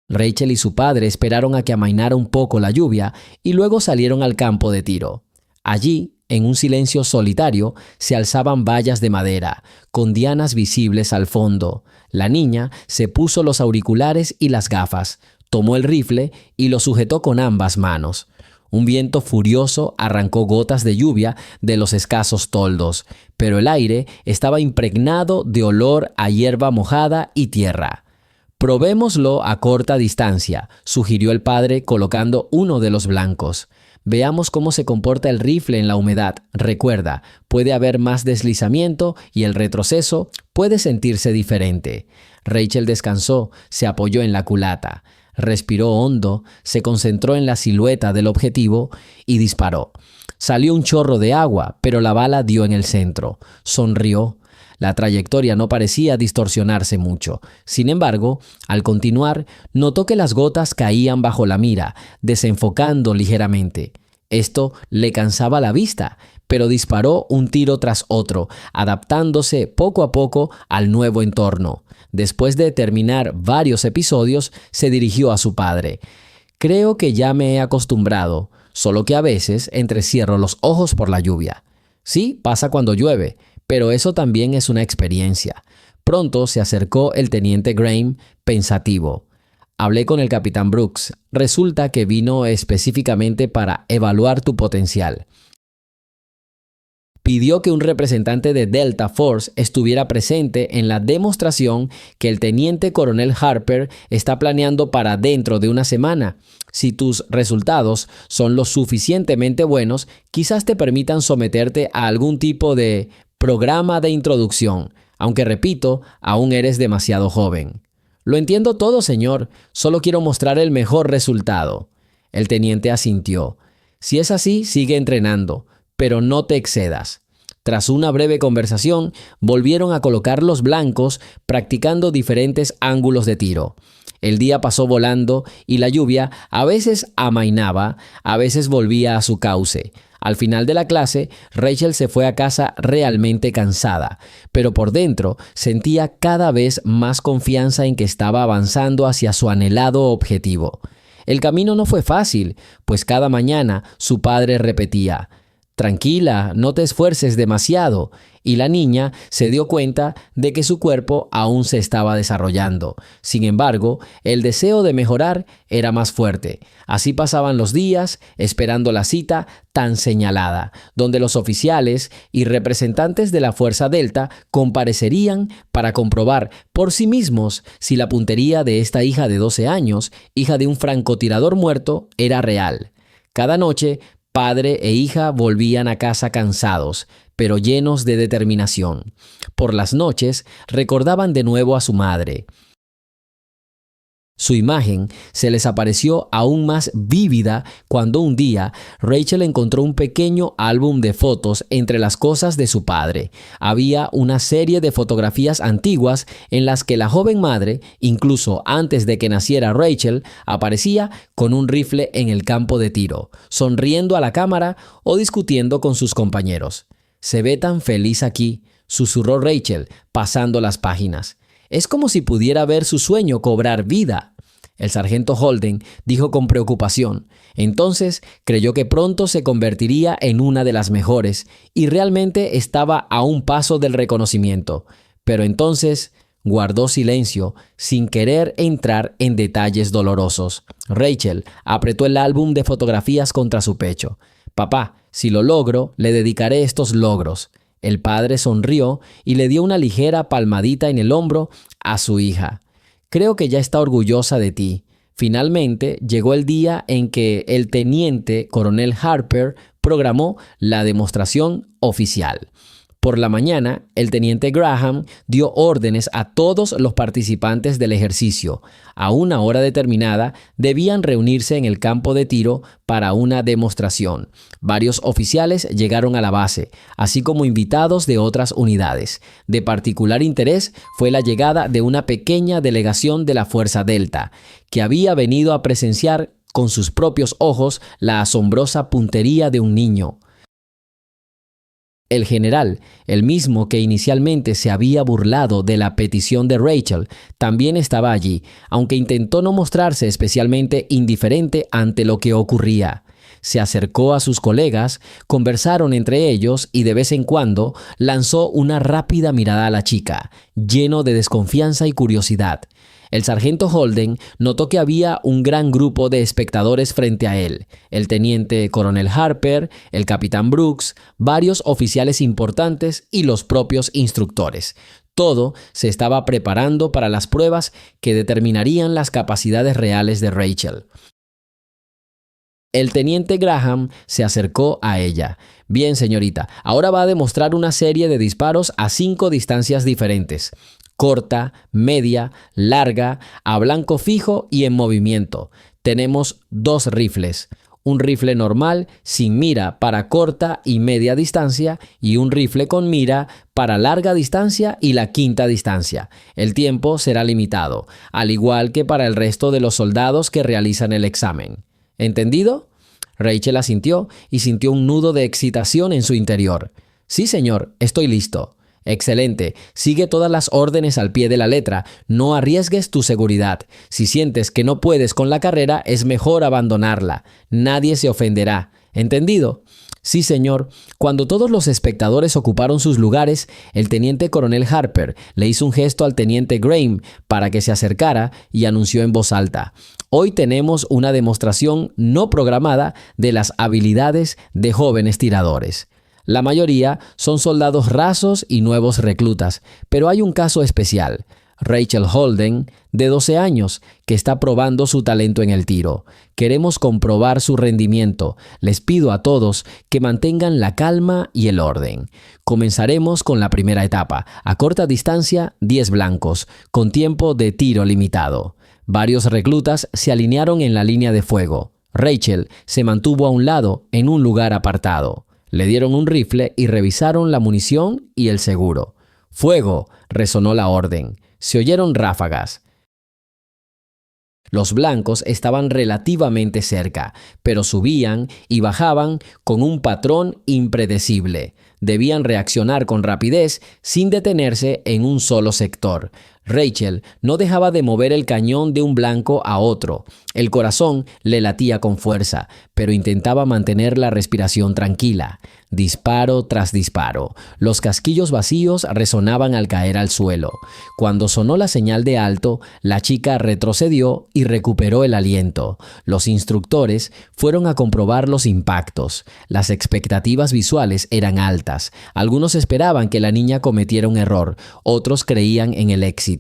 Rachel y su padre esperaron a que amainara un poco la lluvia y luego salieron al campo de tiro. Allí, en un silencio solitario, se alzaban vallas de madera, con dianas visibles al fondo. La niña se puso los auriculares y las gafas, tomó el rifle y lo sujetó con ambas manos. Un viento furioso arrancó gotas de lluvia de los escasos toldos, pero el aire estaba impregnado de olor a hierba mojada y tierra. «Probémoslo a corta distancia», sugirió el padre colocando uno de los blancos. «Veamos cómo se comporta el rifle en la humedad. Recuerda, puede haber más deslizamiento y el retroceso puede sentirse diferente». Rachel descansó, se apoyó en la culata, respiró hondo, se concentró en la silueta del objetivo y disparó. Salió un chorro de agua, pero la bala dio en el centro. Sonrió. La trayectoria no parecía distorsionarse mucho. Sin embargo, al continuar, notó que las gotas caían bajo la mira, desenfocando ligeramente. Esto le cansaba la vista, pero disparó un tiro tras otro, adaptándose poco a poco al nuevo entorno. Después de terminar varios episodios, se dirigió a su padre. «Creo que ya me he acostumbrado, solo que a veces entrecierro los ojos por la lluvia. Sí, pasa cuando llueve, pero eso también es una experiencia». Pronto se acercó el teniente Graham, pensativo. «Hablé con el capitán Brooks. Resulta que vino específicamente para evaluar tu potencial». pidió que un representante de Delta Force estuviera presente en la demostración que el teniente coronel Harper está planeando para dentro de una semana. Si tus resultados son lo suficientemente buenos, quizás te permitan someterte a algún tipo de programa de introducción, aunque repito, aún eres demasiado joven. Lo entiendo todo, señor. Solo quiero mostrar el mejor resultado. El teniente asintió. Si es así, sigue entrenando, pero no te excedas. Tras una breve conversación, volvieron a colocar los blancos, practicando diferentes ángulos de tiro. El día pasó volando y la lluvia a veces amainaba, a veces volvía a su cauce. Al final de la clase, Rachel se fue a casa realmente cansada, pero por dentro sentía cada vez más confianza en que estaba avanzando hacia su anhelado objetivo. El camino no fue fácil, pues cada mañana su padre repetía: «Tranquila, no te esfuerces demasiado», y la niña se dio cuenta de que su cuerpo aún se estaba desarrollando. Sin embargo, el deseo de mejorar era más fuerte. Así pasaban los días, esperando la cita tan señalada, donde los oficiales y representantes de la Fuerza Delta comparecerían para comprobar por sí mismos si la puntería de esta hija de 12 años, hija de un francotirador muerto, era real. Cada noche, padre e hija volvían a casa cansados, pero llenos de determinación. Por las noches, recordaban de nuevo a su madre. Su imagen se les apareció aún más vívida cuando un día Rachel encontró un pequeño álbum de fotos entre las cosas de su padre. Había una serie de fotografías antiguas en las que la joven madre, incluso antes de que naciera Rachel, aparecía con un rifle en el campo de tiro, sonriendo a la cámara o discutiendo con sus compañeros. «Se ve tan feliz aquí», susurró Rachel, pasando las páginas. «Es como si pudiera ver su sueño cobrar vida». El sargento Holden dijo con preocupación. Entonces creyó que pronto se convertiría en una de las mejores y realmente estaba a un paso del reconocimiento. Pero entonces guardó silencio, sin querer entrar en detalles dolorosos. Rachel apretó el álbum de fotografías contra su pecho. «Papá, si lo logro, le dedicaré estos logros». El padre sonrió y le dio una ligera palmadita en el hombro a su hija. «Creo que ya está orgullosa de ti». Finalmente llegó el día en que el teniente coronel Harper programó la demostración oficial. Por la mañana, el teniente Graham dio órdenes a todos los participantes del ejercicio. A una hora determinada, debían reunirse en el campo de tiro para una demostración. Varios oficiales llegaron a la base, así como invitados de otras unidades. De particular interés fue la llegada de una pequeña delegación de la Fuerza Delta, que había venido a presenciar con sus propios ojos la asombrosa puntería de un niño. El general, el mismo que inicialmente se había burlado de la petición de Rachel, también estaba allí, aunque intentó no mostrarse especialmente indiferente ante lo que ocurría. Se acercó a sus colegas, conversaron entre ellos y de vez en cuando lanzó una rápida mirada a la chica, lleno de desconfianza y curiosidad. El sargento Holden notó que había un gran grupo de espectadores frente a él: el teniente coronel Harper, el capitán Brooks, varios oficiales importantes y los propios instructores. Todo se estaba preparando para las pruebas que determinarían las capacidades reales de Rachel. El teniente Graham se acercó a ella. «Bien, señorita, ahora va a demostrar una serie de disparos a 5 distancias diferentes: corta, media, larga, a blanco fijo y en movimiento. Tenemos 2 rifles. Un rifle normal sin mira para corta y media distancia y un rifle con mira para larga distancia y la quinta distancia. El tiempo será limitado, al igual que para el resto de los soldados que realizan el examen. ¿Entendido?». Rachel asintió y sintió un nudo de excitación en su interior. «Sí, señor, estoy listo». «Excelente. Sigue todas las órdenes al pie de la letra. No arriesgues tu seguridad. Si sientes que no puedes con la carrera, es mejor abandonarla. Nadie se ofenderá. ¿Entendido?». «Sí, señor». Cuando todos los espectadores ocuparon sus lugares, el teniente coronel Harper le hizo un gesto al teniente Graham para que se acercara y anunció en voz alta: «Hoy tenemos una demostración no programada de las habilidades de jóvenes tiradores». La mayoría son soldados rasos y nuevos reclutas, pero hay un caso especial. Rachel Holden, de 12 años, que está probando su talento en el tiro. Queremos comprobar su rendimiento. Les pido a todos que mantengan la calma y el orden. Comenzaremos con la primera etapa. A corta distancia, 10 blancos, con tiempo de tiro limitado. Varios reclutas se alinearon en la línea de fuego. Rachel se mantuvo a un lado, en un lugar apartado. Le dieron un rifle y revisaron la munición y el seguro. ¡Fuego!, resonó la orden. Se oyeron ráfagas. Los blancos estaban relativamente cerca, pero subían y bajaban con un patrón impredecible. Debían reaccionar con rapidez sin detenerse en un solo sector. Rachel no dejaba de mover el cañón de un blanco a otro. El corazón le latía con fuerza, pero intentaba mantener la respiración tranquila. Disparo tras disparo. Los casquillos vacíos resonaban al caer al suelo. Cuando sonó la señal de alto, la chica retrocedió y recuperó el aliento. Los instructores fueron a comprobar los impactos. Las expectativas visuales eran altas. Algunos esperaban que la niña cometiera un error, otros creían en el éxito.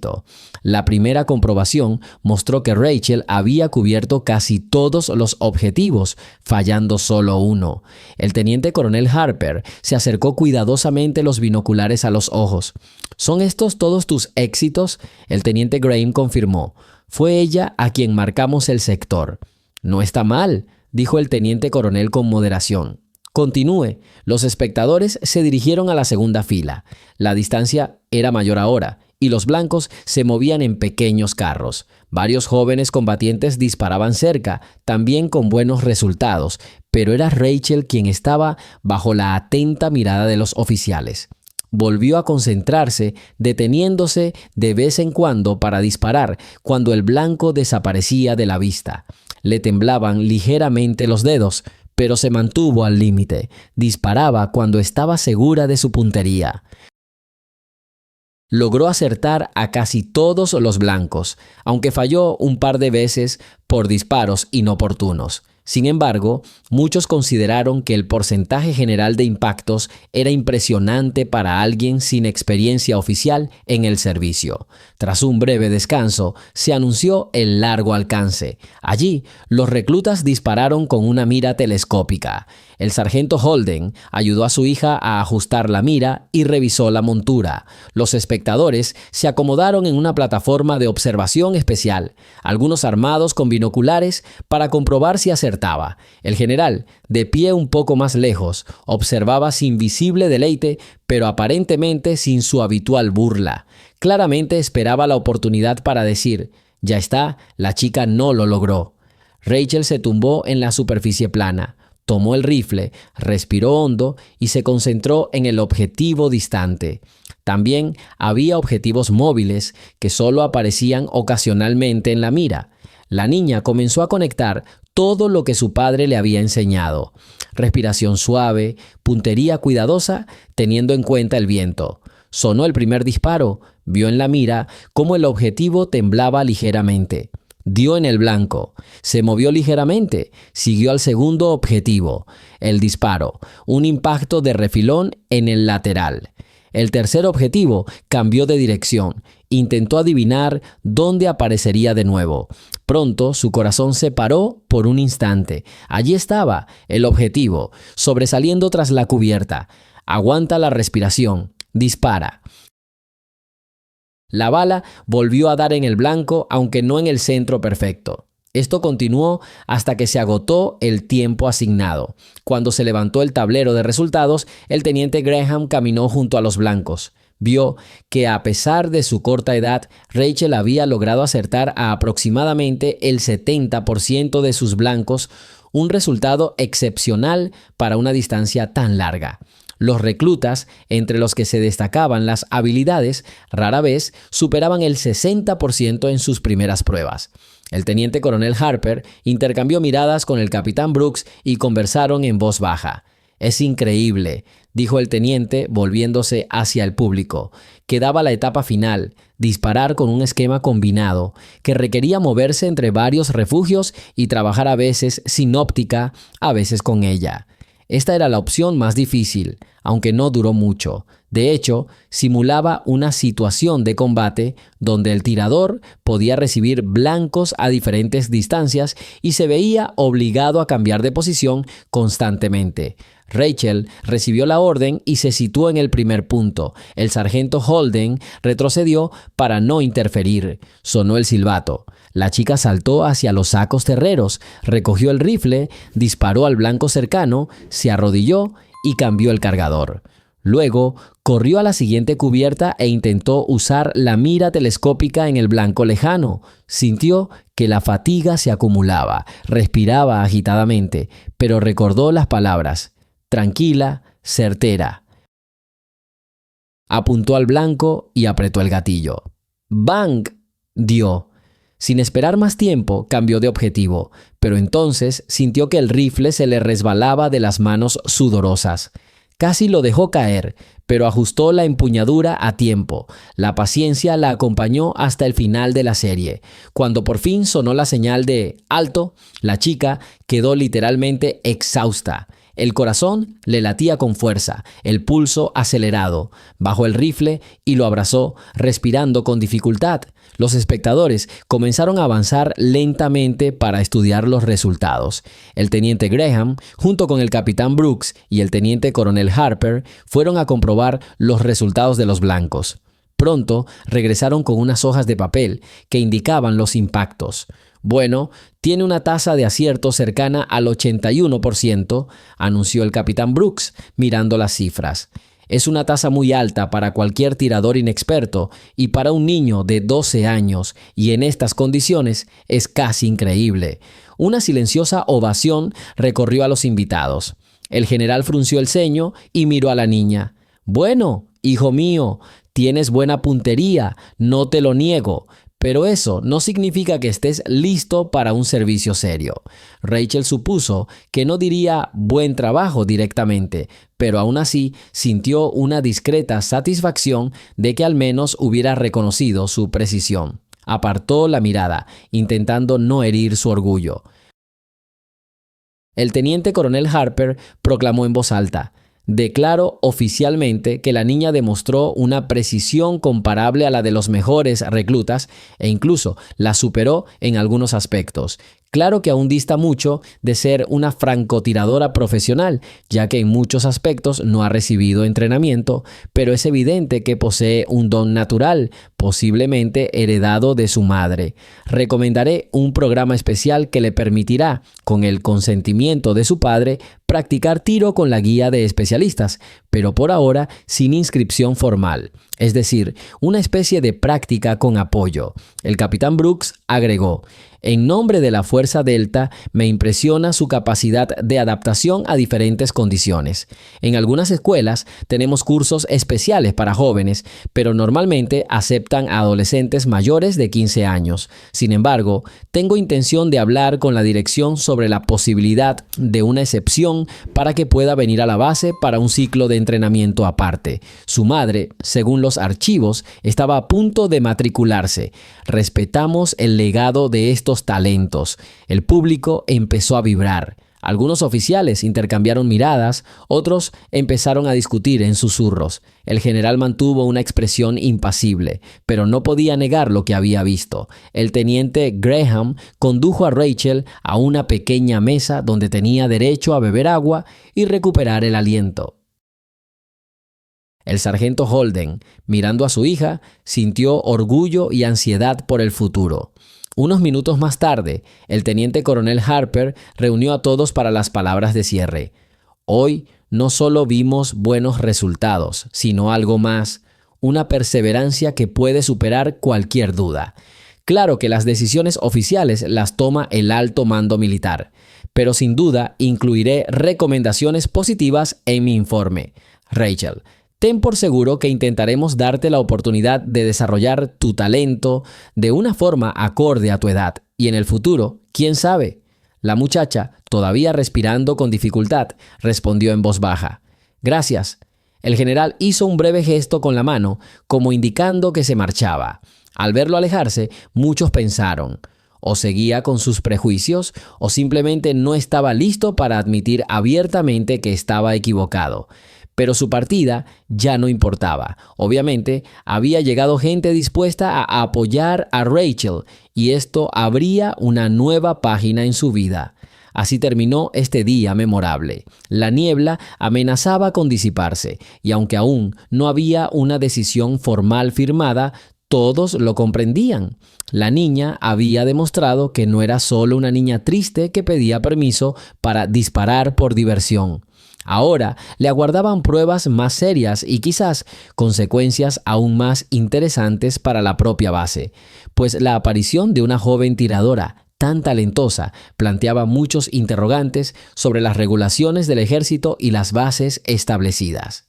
La primera comprobación mostró que Rachel había cubierto casi todos los objetivos, fallando solo uno. El teniente coronel Harper se acercó cuidadosamente los binoculares a los ojos. ¿Son estos todos tus éxitos?, el teniente Graham confirmó. Fue ella a quien marcamos el sector. No está mal, dijo el teniente coronel con moderación. Continúe. Los espectadores se dirigieron a la segunda fila. La distancia era mayor ahora, y los blancos se movían en pequeños carros. Varios jóvenes combatientes disparaban cerca, también con buenos resultados, pero era Rachel quien estaba bajo la atenta mirada de los oficiales. Volvió a concentrarse, deteniéndose de vez en cuando para disparar cuando el blanco desaparecía de la vista. Le temblaban ligeramente los dedos, pero se mantuvo al límite. Disparaba cuando estaba segura de su puntería. Logró acertar a casi todos los blancos, aunque falló un par de veces por disparos inoportunos. Sin embargo, muchos consideraron que el porcentaje general de impactos era impresionante para alguien sin experiencia oficial en el servicio. Tras un breve descanso, se anunció el largo alcance. Allí, los reclutas dispararon con una mira telescópica. El sargento Holden ayudó a su hija a ajustar la mira y revisó la montura. Los espectadores se acomodaron en una plataforma de observación especial, algunos armados con binoculares para comprobar si acertaba. El general, de pie un poco más lejos, observaba sin visible deleite, pero aparentemente sin su habitual burla. Claramente esperaba la oportunidad para decir: «Ya está, la chica no lo logró». Rachel se tumbó en la superficie plana. Tomó el rifle, respiró hondo y se concentró en el objetivo distante. También había objetivos móviles que solo aparecían ocasionalmente en la mira. La niña comenzó a conectar todo lo que su padre le había enseñado. Respiración suave, puntería cuidadosa, teniendo en cuenta el viento. Sonó el primer disparo. Vio en la mira cómo el objetivo temblaba ligeramente. Dio en el blanco. Se movió ligeramente. Siguió al segundo objetivo. El disparo. Un impacto de refilón en el lateral. El tercer objetivo cambió de dirección. Intentó adivinar dónde aparecería de nuevo. Pronto su corazón se paró por un instante. Allí estaba, el objetivo, sobresaliendo tras la cubierta. Aguanta la respiración. Dispara. La bala volvió a dar en el blanco, aunque no en el centro perfecto. Esto continuó hasta que se agotó el tiempo asignado. Cuando se levantó el tablero de resultados, el teniente Graham caminó junto a los blancos. Vio que a pesar de su corta edad, Rachel había logrado acertar a aproximadamente el 70% de sus blancos, un resultado excepcional para una distancia tan larga. Los reclutas, entre los que se destacaban las habilidades, rara vez superaban el 60% en sus primeras pruebas. El teniente coronel Harper intercambió miradas con el capitán Brooks y conversaron en voz baja. «Es increíble», dijo el teniente volviéndose hacia el público. Quedaba la etapa final, disparar con un esquema combinado, que requería moverse entre varios refugios y trabajar a veces sin óptica, a veces con ella. Esta era la opción más difícil, aunque no duró mucho. De hecho, simulaba una situación de combate donde el tirador podía recibir blancos a diferentes distancias y se veía obligado a cambiar de posición constantemente. Rachel recibió la orden y se situó en el primer punto. El sargento Holden retrocedió para no interferir. Sonó el silbato. La chica saltó hacia los sacos terreros, recogió el rifle, disparó al blanco cercano, se arrodilló y cambió el cargador. Luego, corrió a la siguiente cubierta e intentó usar la mira telescópica en el blanco lejano. Sintió que la fatiga se acumulaba, respiraba agitadamente, pero recordó las palabras: tranquila, certera. Apuntó al blanco y apretó el gatillo. ¡Bang! Dio. Sin esperar más tiempo, cambió de objetivo, pero entonces sintió que el rifle se le resbalaba de las manos sudorosas. Casi lo dejó caer, pero ajustó la empuñadura a tiempo. La paciencia la acompañó hasta el final de la serie. Cuando por fin sonó la señal de «alto», la chica quedó literalmente exhausta. El corazón le latía con fuerza, el pulso acelerado. Bajó el rifle y lo abrazó, respirando con dificultad. Los espectadores comenzaron a avanzar lentamente para estudiar los resultados. El teniente Graham, junto con el capitán Brooks y el teniente coronel Harper, fueron a comprobar los resultados de los blancos. Pronto regresaron con unas hojas de papel que indicaban los impactos. Bueno, tiene una tasa de acierto cercana al 81%, anunció el capitán Brooks, mirando las cifras. Es una tasa muy alta para cualquier tirador inexperto y para un niño de 12 años, y en estas condiciones es casi increíble. Una silenciosa ovación recorrió a los invitados. El general frunció el ceño y miró a la niña. Bueno, hijo mío, tienes buena puntería, no te lo niego. Pero eso no significa que estés listo para un servicio serio. Rachel supuso que no diría buen trabajo directamente, pero aún así sintió una discreta satisfacción de que al menos hubiera reconocido su precisión. Apartó la mirada, intentando no herir su orgullo. El teniente coronel Harper proclamó en voz alta: declaro oficialmente que la niña demostró una precisión comparable a la de los mejores reclutas e incluso la superó en algunos aspectos. Claro que aún dista mucho de ser una francotiradora profesional, ya que en muchos aspectos no ha recibido entrenamiento, pero es evidente que posee un don natural, posiblemente heredado de su madre. Recomendaré un programa especial que le permitirá, con el consentimiento de su padre, practicar tiro con la guía de especialistas, pero por ahora sin inscripción formal. Es decir, una especie de práctica con apoyo. El capitán Brooks agregó: en nombre de la Fuerza Delta, me impresiona su capacidad de adaptación a diferentes condiciones. En algunas escuelas tenemos cursos especiales para jóvenes, pero normalmente aceptan a adolescentes mayores de 15 años. Sin embargo, tengo intención de hablar con la dirección sobre la posibilidad de una excepción para que pueda venir a la base para un ciclo de entrenamiento aparte. Su madre, según los archivos, estaba a punto de matricularse. Respetamos el legado de estos talentos. El público empezó a vibrar. Algunos oficiales intercambiaron miradas, otros empezaron a discutir en susurros. El general mantuvo una expresión impasible, pero no podía negar lo que había visto. El teniente Graham condujo a Rachel a una pequeña mesa donde tenía derecho a beber agua y recuperar el aliento. El sargento Holden, mirando a su hija, sintió orgullo y ansiedad por el futuro. Unos minutos más tarde, el teniente coronel Harper reunió a todos para las palabras de cierre. Hoy no solo vimos buenos resultados, sino algo más, una perseverancia que puede superar cualquier duda. Claro que las decisiones oficiales las toma el alto mando militar, pero sin duda incluiré recomendaciones positivas en mi informe. Rachel, ten por seguro que intentaremos darte la oportunidad de desarrollar tu talento de una forma acorde a tu edad. Y en el futuro, ¿quién sabe? La muchacha, todavía respirando con dificultad, respondió en voz baja: gracias. El general hizo un breve gesto con la mano, como indicando que se marchaba. Al verlo alejarse, muchos pensaron: O seguía con sus prejuicios o simplemente no estaba listo para admitir abiertamente que estaba equivocado. Pero su partida ya no importaba. Obviamente, había llegado gente dispuesta a apoyar a Rachel y esto abría una nueva página en su vida. Así terminó este día memorable. La niebla amenazaba con disiparse y aunque aún no había una decisión formal firmada, todos lo comprendían. La niña había demostrado que no era solo una niña triste que pedía permiso para disparar por diversión. Ahora le aguardaban pruebas más serias y quizás consecuencias aún más interesantes para la propia base, pues la aparición de una joven tiradora tan talentosa planteaba muchos interrogantes sobre las regulaciones del ejército y las bases establecidas.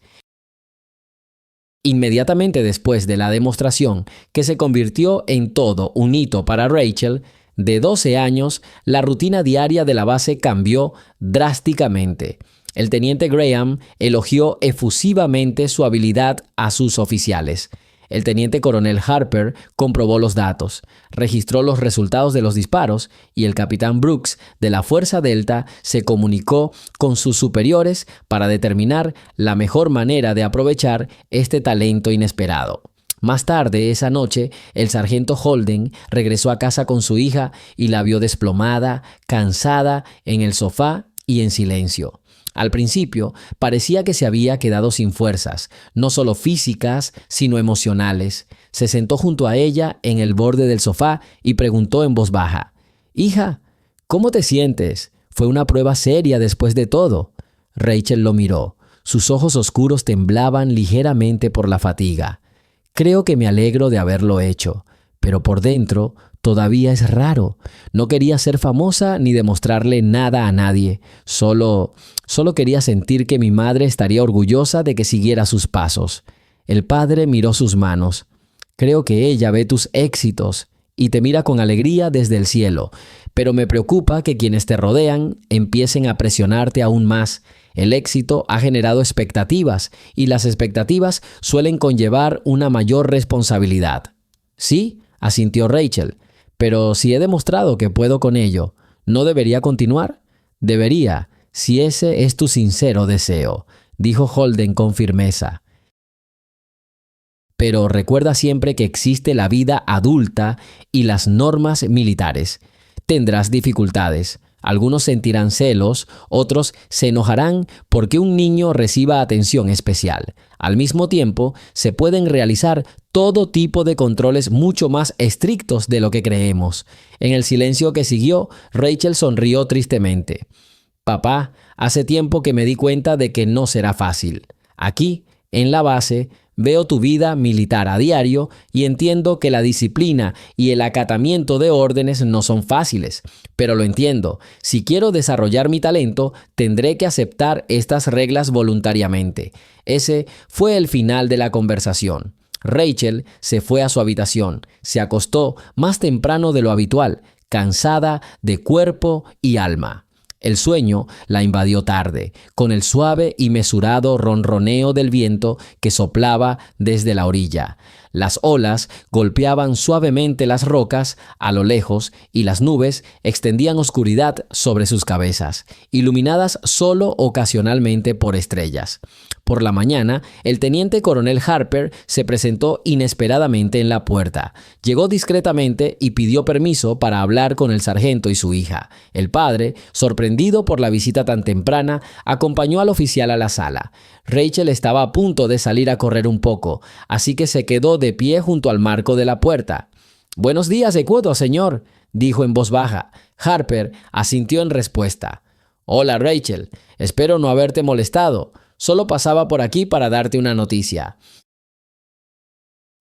Inmediatamente después de la demostración, que se convirtió en todo un hito para Rachel, de 12 años, la rutina diaria de la base cambió drásticamente. El teniente Graham elogió efusivamente su habilidad a sus oficiales. El teniente coronel Harper comprobó los datos, registró los resultados de los disparos y el capitán Brooks de la Fuerza Delta se comunicó con sus superiores para determinar la mejor manera de aprovechar este talento inesperado. Más tarde esa noche, el sargento Holden regresó a casa con su hija y la vio desplomada, cansada, en el sofá y en silencio. Al principio, parecía que se había quedado sin fuerzas, no solo físicas, sino emocionales. Se sentó junto a ella en el borde del sofá y preguntó en voz baja: «Hija, ¿cómo te sientes? Fue una prueba seria después de todo». Rachel lo miró. Sus ojos oscuros temblaban ligeramente por la fatiga. «Creo que me alegro de haberlo hecho, pero por dentro todavía es raro. No quería ser famosa ni demostrarle nada a nadie. Solo quería sentir que mi madre estaría orgullosa de que siguiera sus pasos». El padre miró sus manos. «Creo que ella ve tus éxitos y te mira con alegría desde el cielo, pero me preocupa que quienes te rodean empiecen a presionarte aún más. El éxito ha generado expectativas y las expectativas suelen conllevar una mayor responsabilidad». «Sí», asintió Rachel, «pero si he demostrado que puedo con ello, ¿no debería continuar?» «Debería, si ese es tu sincero deseo», dijo Holden con firmeza. «Pero recuerda siempre que existe la vida adulta y las normas militares. Tendrás dificultades. Algunos sentirán celos, otros se enojarán porque un niño reciba atención especial. Al mismo tiempo, se pueden realizar todo tipo de controles mucho más estrictos de lo que creemos». En el silencio que siguió, Rachel sonrió tristemente. «Papá, hace tiempo que me di cuenta de que no será fácil. Aquí, en la base, veo tu vida militar a diario y entiendo que la disciplina y el acatamiento de órdenes no son fáciles. Pero lo entiendo. Si quiero desarrollar mi talento, tendré que aceptar estas reglas voluntariamente». Ese fue el final de la conversación. Rachel se fue a su habitación. Se acostó más temprano de lo habitual, cansada de cuerpo y alma. El sueño la invadió tarde, con el suave y mesurado ronroneo del viento que soplaba desde la orilla. Las olas golpeaban suavemente las rocas a lo lejos y las nubes extendían oscuridad sobre sus cabezas, iluminadas solo ocasionalmente por estrellas. Por la mañana, el teniente coronel Harper se presentó inesperadamente en la puerta. Llegó discretamente y pidió permiso para hablar con el sargento y su hija. El padre, sorprendido por la visita tan temprana, acompañó al oficial a la sala. Rachel estaba a punto de salir a correr un poco, así que se quedó de pie junto al marco de la puerta. «Buenos días, Ecuador, señor», dijo en voz baja. Harper asintió en respuesta. «Hola, Rachel. Espero no haberte molestado. Solo pasaba por aquí para darte una noticia.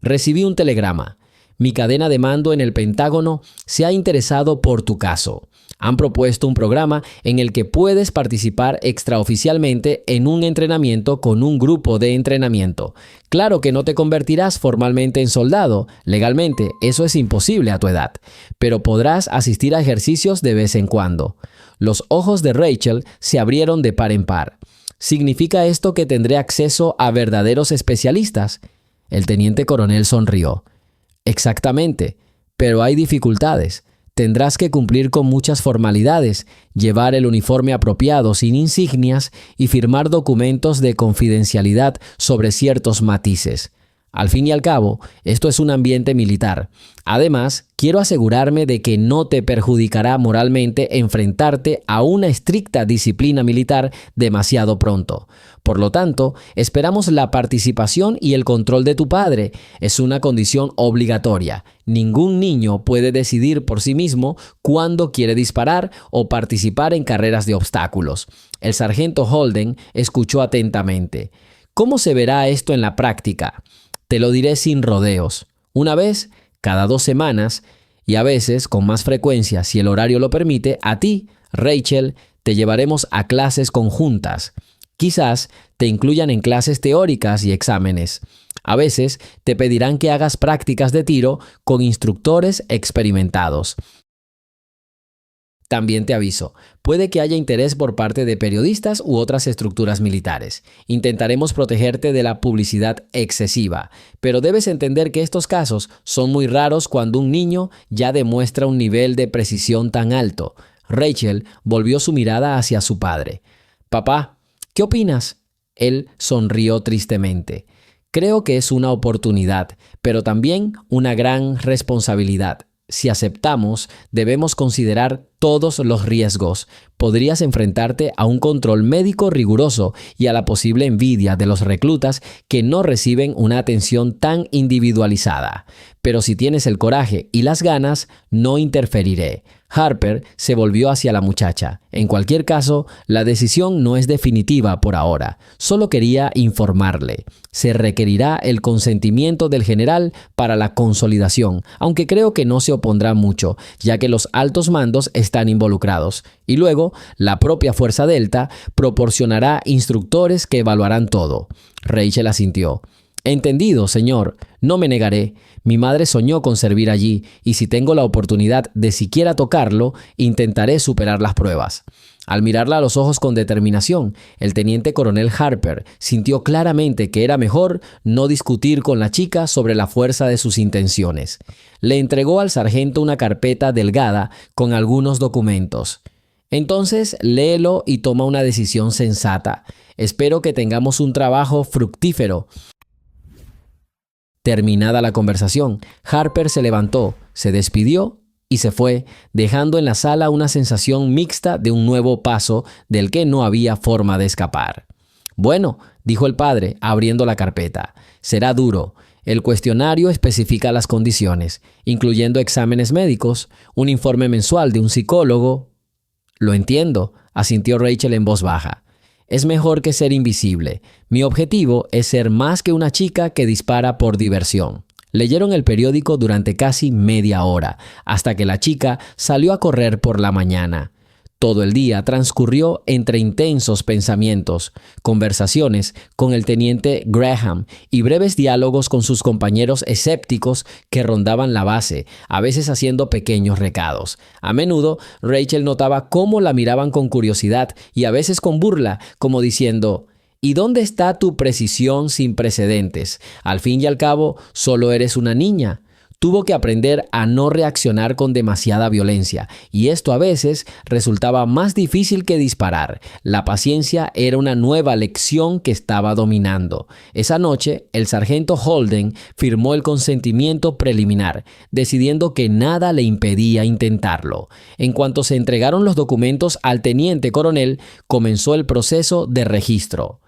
Recibí un telegrama. Mi cadena de mando en el Pentágono se ha interesado por tu caso. Han propuesto un programa en el que puedes participar extraoficialmente en un entrenamiento con un grupo de entrenamiento. Claro que no te convertirás formalmente en soldado, legalmente, eso es imposible a tu edad, pero podrás asistir a ejercicios de vez en cuando». Los ojos de Rachel se abrieron de par en par. ¿Significa esto que tendré acceso a verdaderos especialistas? El teniente coronel sonrió. Exactamente, pero hay dificultades. Tendrás que cumplir con muchas formalidades, llevar el uniforme apropiado sin insignias y firmar documentos de confidencialidad sobre ciertos matices. Al fin y al cabo, esto es un ambiente militar. Además, quiero asegurarme de que no te perjudicará moralmente enfrentarte a una estricta disciplina militar demasiado pronto. Por lo tanto, esperamos la participación y el control de tu padre. Es una condición obligatoria. Ningún niño puede decidir por sí mismo cuándo quiere disparar o participar en carreras de obstáculos. El sargento Holden escuchó atentamente. ¿Cómo se verá esto en la práctica? Te lo diré sin rodeos. Una vez cada 2 semanas, y a veces con más frecuencia si el horario lo permite, a ti, Rachel, te llevaremos a clases conjuntas. Quizás te incluyan en clases teóricas y exámenes. A veces te pedirán que hagas prácticas de tiro con instructores experimentados. También te aviso, puede que haya interés por parte de periodistas u otras estructuras militares. Intentaremos protegerte de la publicidad excesiva, pero debes entender que estos casos son muy raros cuando un niño ya demuestra un nivel de precisión tan alto. Rachel volvió su mirada hacia su padre. «Papá, ¿qué opinas?». Él sonrió tristemente. «Creo que es una oportunidad, pero también una gran responsabilidad. Si aceptamos, debemos considerar todos los riesgos. Podrías enfrentarte a un control médico riguroso y a la posible envidia de los reclutas que no reciben una atención tan individualizada. Pero si tienes el coraje y las ganas, no interferiré». Harper se volvió hacia la muchacha. En cualquier caso, la decisión no es definitiva por ahora. Solo quería informarle. Se requerirá el consentimiento del general para la consolidación, aunque creo que no se opondrá mucho, ya que los altos mandos están involucrados. Y luego, la propia Fuerza Delta proporcionará instructores que evaluarán todo. Rachel asintió. «Entendido, señor. No me negaré. Mi madre soñó con servir allí y si tengo la oportunidad de siquiera tocarlo, intentaré superar las pruebas». Al mirarla a los ojos con determinación, el teniente coronel Harper sintió claramente que era mejor no discutir con la chica sobre la fuerza de sus intenciones. Le entregó al sargento una carpeta delgada con algunos documentos. «Entonces, léelo y toma una decisión sensata. Espero que tengamos un trabajo fructífero». Terminada la conversación, Harper se levantó, se despidió y se fue, dejando en la sala una sensación mixta de un nuevo paso del que no había forma de escapar. «Bueno», dijo el padre, abriendo la carpeta, «será duro. El cuestionario especifica las condiciones, incluyendo exámenes médicos, un informe mensual de un psicólogo». «Lo entiendo», asintió Rachel en voz baja. «Es mejor que ser invisible. Mi objetivo es ser más que una chica que dispara por diversión». Leyeron el periódico durante casi media hora, hasta que la chica salió a correr por la mañana. Todo el día transcurrió entre intensos pensamientos, conversaciones con el teniente Graham y breves diálogos con sus compañeros escépticos que rondaban la base, a veces haciendo pequeños recados. A menudo, Rachel notaba cómo la miraban con curiosidad y a veces con burla, como diciendo: «¿Y dónde está tu precisión sin precedentes? Al fin y al cabo, solo eres una niña». Tuvo que aprender a no reaccionar con demasiada violencia, y esto a veces resultaba más difícil que disparar. La paciencia era una nueva lección que estaba dominando. Esa noche, el sargento Holden firmó el consentimiento preliminar, decidiendo que nada le impedía intentarlo. En cuanto se entregaron los documentos al teniente coronel, comenzó el proceso de registro.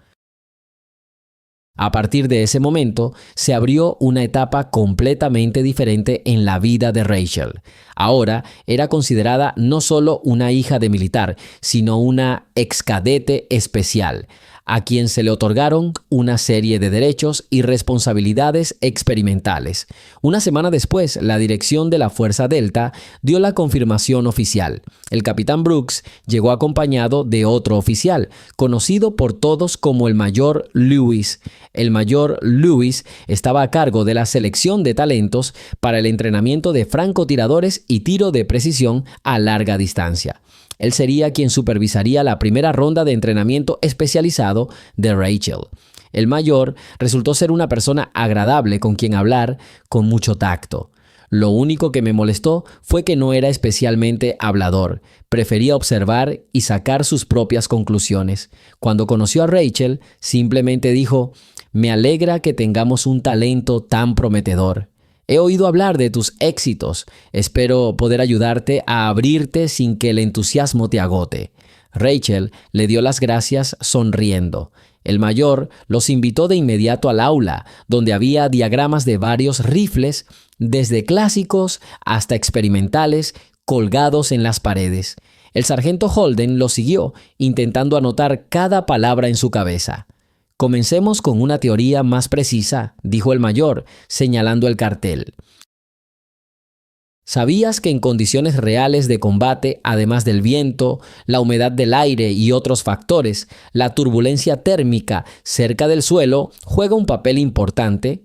A partir de ese momento, se abrió una etapa completamente diferente en la vida de Rachel. Ahora era considerada no solo una hija de militar, sino una excadete especial, a quien se le otorgaron una serie de derechos y responsabilidades experimentales. Una semana después, la dirección de la Fuerza Delta dio la confirmación oficial. El capitán Brooks llegó acompañado de otro oficial, conocido por todos como el mayor Lewis. El mayor Lewis estaba a cargo de la selección de talentos para el entrenamiento de francotiradores y tiro de precisión a larga distancia. Él sería quien supervisaría la primera ronda de entrenamiento especializado de Rachel. El mayor resultó ser una persona agradable con quien hablar con mucho tacto. Lo único que me molestó fue que no era especialmente hablador. Prefería observar y sacar sus propias conclusiones. Cuando conoció a Rachel, simplemente dijo: «Me alegra que tengamos un talento tan prometedor. He oído hablar de tus éxitos. Espero poder ayudarte a abrirte sin que el entusiasmo te agote». Rachel le dio las gracias sonriendo. El mayor los invitó de inmediato al aula, donde había diagramas de varios rifles, desde clásicos hasta experimentales, colgados en las paredes. El sargento Holden lo siguió, intentando anotar cada palabra en su cabeza. «Comencemos con una teoría más precisa», dijo el mayor, señalando el cartel. ¿Sabías que en condiciones reales de combate, además del viento, la humedad del aire y otros factores, la turbulencia térmica cerca del suelo juega un papel importante?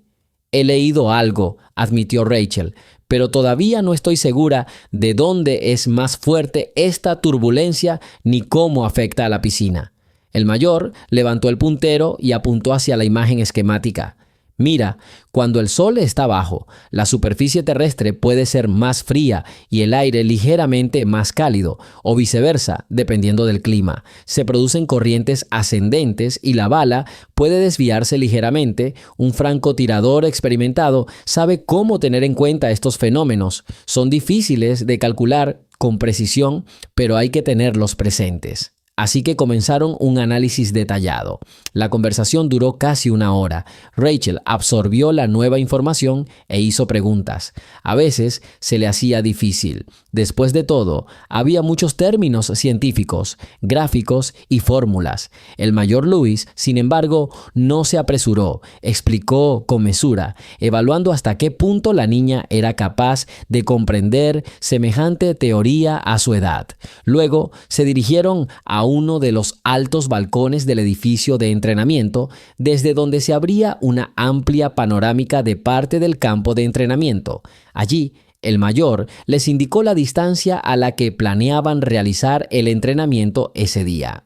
He leído algo, admitió Rachel, pero todavía no estoy segura de dónde es más fuerte esta turbulencia ni cómo afecta a la piscina. El mayor levantó el puntero y apuntó hacia la imagen esquemática. «Mira, cuando el sol está bajo, la superficie terrestre puede ser más fría y el aire ligeramente más cálido, o viceversa, dependiendo del clima. Se producen corrientes ascendentes y la bala puede desviarse ligeramente. Un francotirador experimentado sabe cómo tener en cuenta estos fenómenos. Son difíciles de calcular con precisión, pero hay que tenerlos presentes». Así que comenzaron un análisis detallado. La conversación duró casi una hora. Rachel absorbió la nueva información e hizo preguntas. A veces se le hacía difícil. Después de todo, había muchos términos científicos, gráficos y fórmulas. El mayor Lewis, sin embargo, no se apresuró. Explicó con mesura, evaluando hasta qué punto la niña era capaz de comprender semejante teoría a su edad. Luego se dirigieron a uno de los altos balcones del edificio de entrenamiento, desde donde se abría una amplia panorámica de parte del campo de entrenamiento. Allí, el mayor les indicó la distancia a la que planeaban realizar el entrenamiento ese día.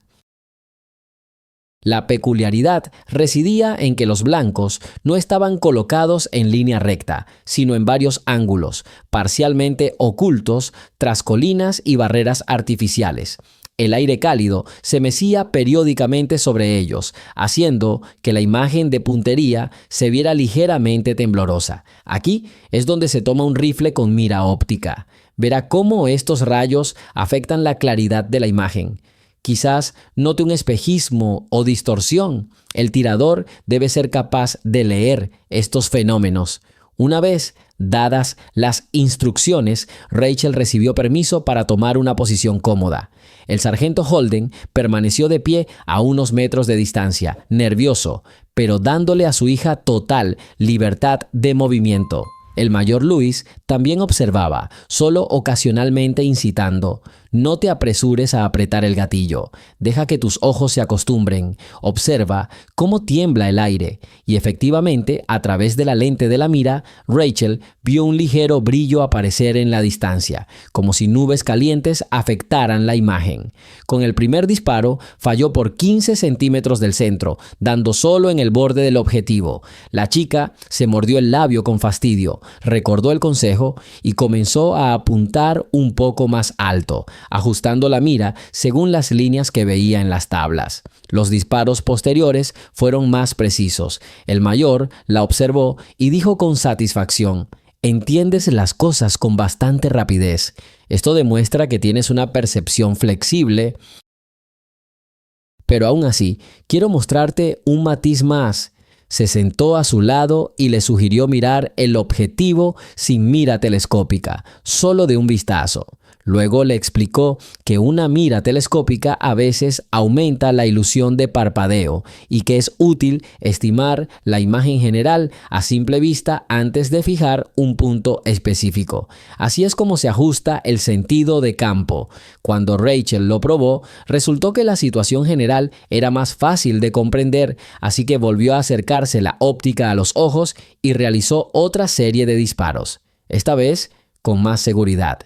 La peculiaridad residía en que los blancos no estaban colocados en línea recta, sino en varios ángulos, parcialmente ocultos tras colinas y barreras artificiales. El aire cálido se mecía periódicamente sobre ellos, haciendo que la imagen de puntería se viera ligeramente temblorosa. Aquí es donde se toma un rifle con mira óptica. Verá cómo estos rayos afectan la claridad de la imagen. Quizás note un espejismo o distorsión. El tirador debe ser capaz de leer estos fenómenos. Una vez dadas las instrucciones, Rachel recibió permiso para tomar una posición cómoda. El sargento Holden permaneció de pie a unos metros de distancia, nervioso, pero dándole a su hija total libertad de movimiento. El mayor Lewis también observaba, solo ocasionalmente incitando: «No te apresures a apretar el gatillo. Deja que tus ojos se acostumbren. Observa cómo tiembla el aire». Y efectivamente, a través de la lente de la mira, Rachel vio un ligero brillo aparecer en la distancia, como si nubes calientes afectaran la imagen. Con el primer disparo, falló por 15 centímetros del centro, dando solo en el borde del objetivo. La chica se mordió el labio con fastidio, recordó el consejo y comenzó a apuntar un poco más alto, ajustando la mira según las líneas que veía en las tablas. Los disparos posteriores fueron más precisos. El mayor la observó y dijo con satisfacción: «Entiendes las cosas con bastante rapidez. Esto demuestra que tienes una percepción flexible, pero aún así, quiero mostrarte un matiz más». Se sentó a su lado y le sugirió mirar el objetivo sin mira telescópica, solo de un vistazo. Luego le explicó que una mira telescópica a veces aumenta la ilusión de parpadeo y que es útil estimar la imagen general a simple vista antes de fijar un punto específico. Así es como se ajusta el sentido de campo. Cuando Rachel lo probó, resultó que la situación general era más fácil de comprender, así que volvió a acercarse la óptica a los ojos y realizó otra serie de disparos, esta vez con más seguridad.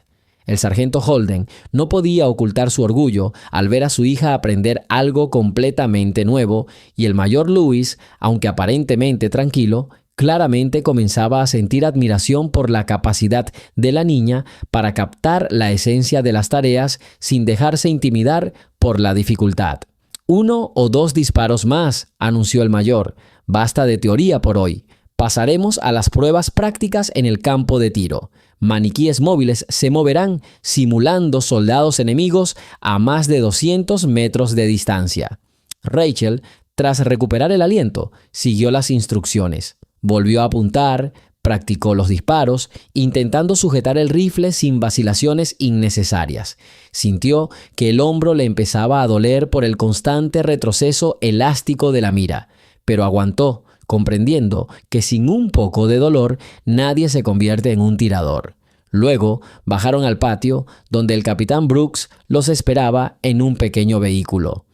El sargento Holden no podía ocultar su orgullo al ver a su hija aprender algo completamente nuevo, y el mayor Lewis, aunque aparentemente tranquilo, claramente comenzaba a sentir admiración por la capacidad de la niña para captar la esencia de las tareas sin dejarse intimidar por la dificultad. 1 o 2 disparos más, anunció el mayor. Basta de teoría por hoy. Pasaremos a las pruebas prácticas en el campo de tiro. Maniquíes móviles se moverán simulando soldados enemigos a más de 200 metros de distancia. Rachel, tras recuperar el aliento, siguió las instrucciones. Volvió a apuntar, practicó los disparos, intentando sujetar el rifle sin vacilaciones innecesarias. Sintió que el hombro le empezaba a doler por el constante retroceso elástico de la mira, pero aguantó, comprendiendo que sin un poco de dolor nadie se convierte en un tirador. Luego bajaron al patio, donde el capitán Brooks los esperaba en un pequeño vehículo.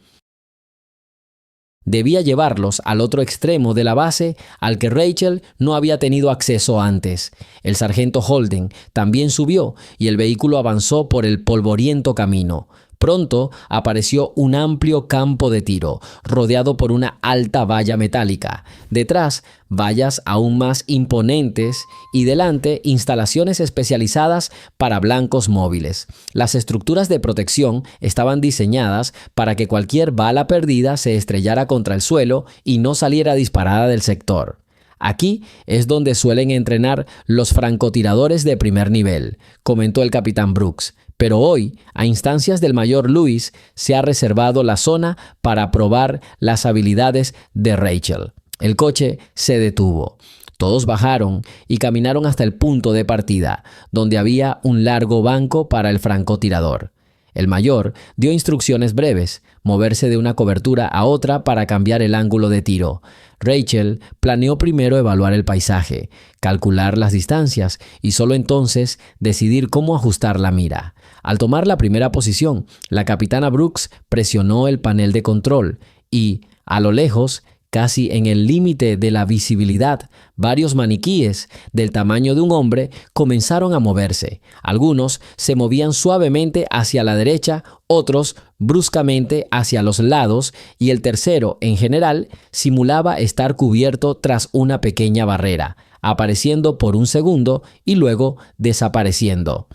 Debía llevarlos al otro extremo de la base al que Rachel no había tenido acceso antes. El sargento Holden también subió y el vehículo avanzó por el polvoriento camino. Pronto apareció un amplio campo de tiro, rodeado por una alta valla metálica. Detrás, vallas aún más imponentes y delante, instalaciones especializadas para blancos móviles. Las estructuras de protección estaban diseñadas para que cualquier bala perdida se estrellara contra el suelo y no saliera disparada del sector. Aquí es donde suelen entrenar los francotiradores de primer nivel, comentó el capitán Brooks. Pero hoy, a instancias del mayor Lewis, se ha reservado la zona para probar las habilidades de Rachel. El coche se detuvo. Todos bajaron y caminaron hasta el punto de partida, donde había un largo banco para el francotirador. El mayor dio instrucciones breves, moverse de una cobertura a otra para cambiar el ángulo de tiro. Rachel planeó primero evaluar el paisaje, calcular las distancias y solo entonces decidir cómo ajustar la mira. Al tomar la primera posición, la capitana Brooks presionó el panel de control y, a lo lejos, casi en el límite de la visibilidad, varios maniquíes del tamaño de un hombre comenzaron a moverse. Algunos se movían suavemente hacia la derecha, otros bruscamente hacia los lados y el tercero, en general, simulaba estar cubierto tras una pequeña barrera, apareciendo por un segundo y luego desapareciendo.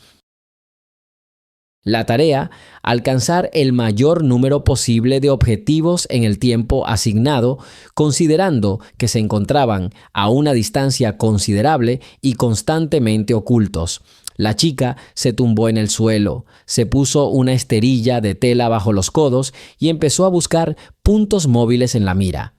La tarea, alcanzar el mayor número posible de objetivos en el tiempo asignado, considerando que se encontraban a una distancia considerable y constantemente ocultos. La chica se tumbó en el suelo, se puso una esterilla de tela bajo los codos y empezó a buscar puntos móviles en la mira.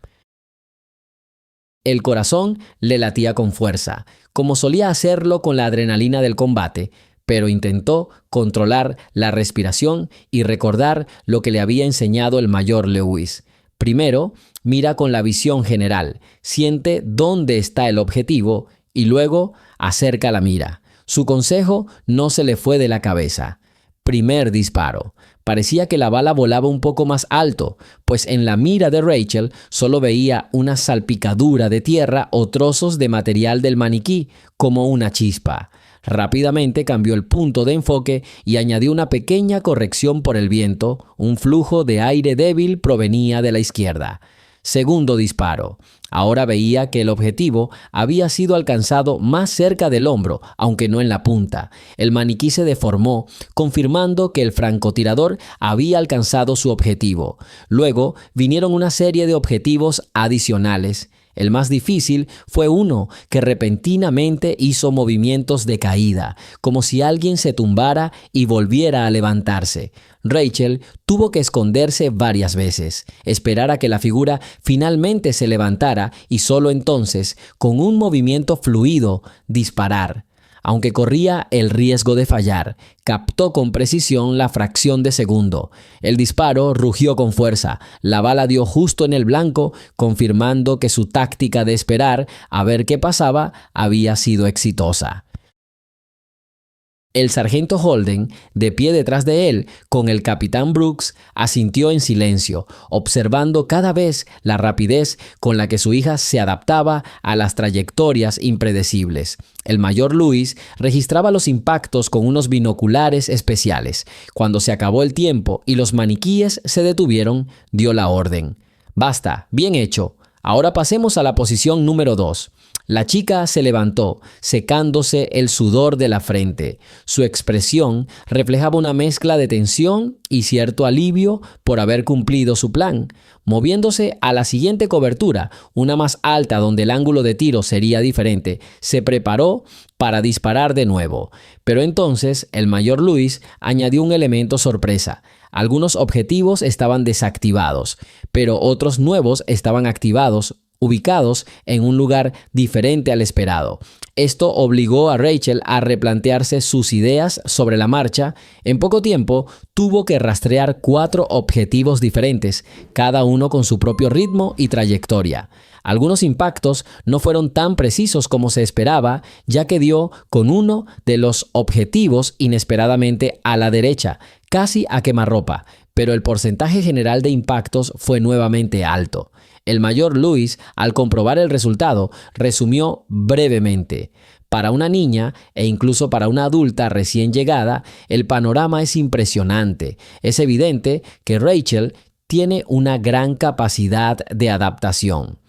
El corazón le latía con fuerza, como solía hacerlo con la adrenalina del combate, pero intentó controlar la respiración y recordar lo que le había enseñado el mayor Lewis. Primero, mira con la visión general, siente dónde está el objetivo y luego acerca la mira. Su consejo no se le fue de la cabeza. Primer disparo. Parecía que la bala volaba un poco más alto, pues en la mira de Rachel solo veía una salpicadura de tierra o trozos de material del maniquí, como una chispa. Rápidamente cambió el punto de enfoque y añadió una pequeña corrección por el viento. Un flujo de aire débil provenía de la izquierda. Segundo disparo. Ahora veía que el objetivo había sido alcanzado más cerca del hombro, aunque no en la punta. El maniquí se deformó, confirmando que el francotirador había alcanzado su objetivo. Luego vinieron una serie de objetivos adicionales. El más difícil fue uno que repentinamente hizo movimientos de caída, como si alguien se tumbara y volviera a levantarse. Rachel tuvo que esconderse varias veces, esperar a que la figura finalmente se levantara y solo entonces, con un movimiento fluido, disparar. Aunque corría el riesgo de fallar, captó con precisión la fracción de segundo. El disparo rugió con fuerza. La bala dio justo en el blanco, confirmando que su táctica de esperar a ver qué pasaba había sido exitosa. El sargento Holden, de pie detrás de él, con el capitán Brooks, asintió en silencio, observando cada vez la rapidez con la que su hija se adaptaba a las trayectorias impredecibles. El mayor Lewis registraba los impactos con unos binoculares especiales. Cuando se acabó el tiempo y los maniquíes se detuvieron, dio la orden. «Basta, bien hecho. Ahora pasemos a la posición número 2. La chica se levantó, secándose el sudor de la frente. Su expresión reflejaba una mezcla de tensión y cierto alivio por haber cumplido su plan. Moviéndose a la siguiente cobertura, una más alta donde el ángulo de tiro sería diferente, se preparó para disparar de nuevo. Pero entonces el mayor Louis añadió un elemento sorpresa. Algunos objetivos estaban desactivados, pero otros nuevos estaban activados, ubicados en un lugar diferente al esperado. Esto obligó a Rachel a replantearse sus ideas sobre la marcha. En poco tiempo, tuvo que rastrear 4 objetivos diferentes, cada uno con su propio ritmo y trayectoria. Algunos impactos no fueron tan precisos como se esperaba, ya que dio con uno de los objetivos inesperadamente a la derecha, casi a quemarropa, pero el porcentaje general de impactos fue nuevamente alto. El mayor Louis, al comprobar el resultado, resumió brevemente: para una niña e incluso para una adulta recién llegada, el panorama es impresionante. Es evidente que Rachel tiene una gran capacidad de adaptación.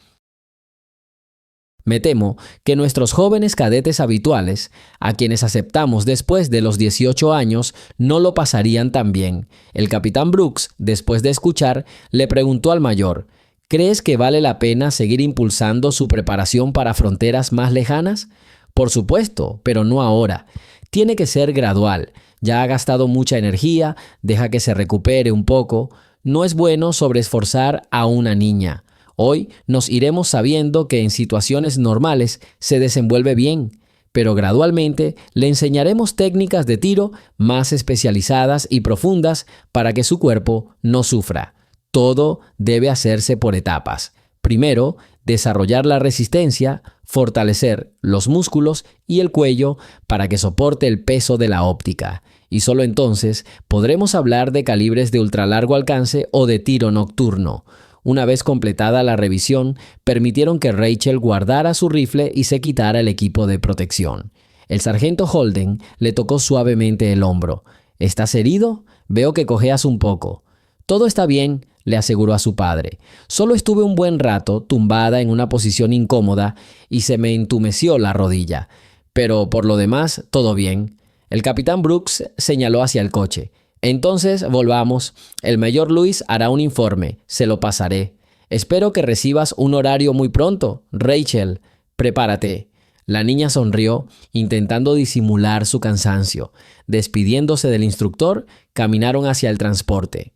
Me temo que nuestros jóvenes cadetes habituales, a quienes aceptamos después de los 18 años, no lo pasarían tan bien. El capitán Brooks, después de escuchar, le preguntó al mayor: ¿crees que vale la pena seguir impulsando su preparación para fronteras más lejanas? Por supuesto, pero no ahora. Tiene que ser gradual. Ya ha gastado mucha energía, deja que se recupere un poco. No es bueno sobreesforzar a una niña. Hoy nos iremos sabiendo que en situaciones normales se desenvuelve bien, pero gradualmente le enseñaremos técnicas de tiro más especializadas y profundas para que su cuerpo no sufra. Todo debe hacerse por etapas. Primero, desarrollar la resistencia, fortalecer los músculos y el cuello para que soporte el peso de la óptica. Y solo entonces podremos hablar de calibres de ultralargo alcance o de tiro nocturno. Una vez completada la revisión, permitieron que Rachel guardara su rifle y se quitara el equipo de protección. El sargento Holden le tocó suavemente el hombro. ¿Estás herido? Veo que cojeas un poco. Todo está bien, le aseguró a su padre. Solo estuve un buen rato tumbada en una posición incómoda y se me entumeció la rodilla. Pero por lo demás, todo bien. El capitán Brooks señaló hacia el coche. Entonces, volvamos. El mayor Louis hará un informe. Se lo pasaré. Espero que recibas un horario muy pronto. Rachel, prepárate. La niña sonrió, intentando disimular su cansancio. Despidiéndose del instructor, caminaron hacia el transporte.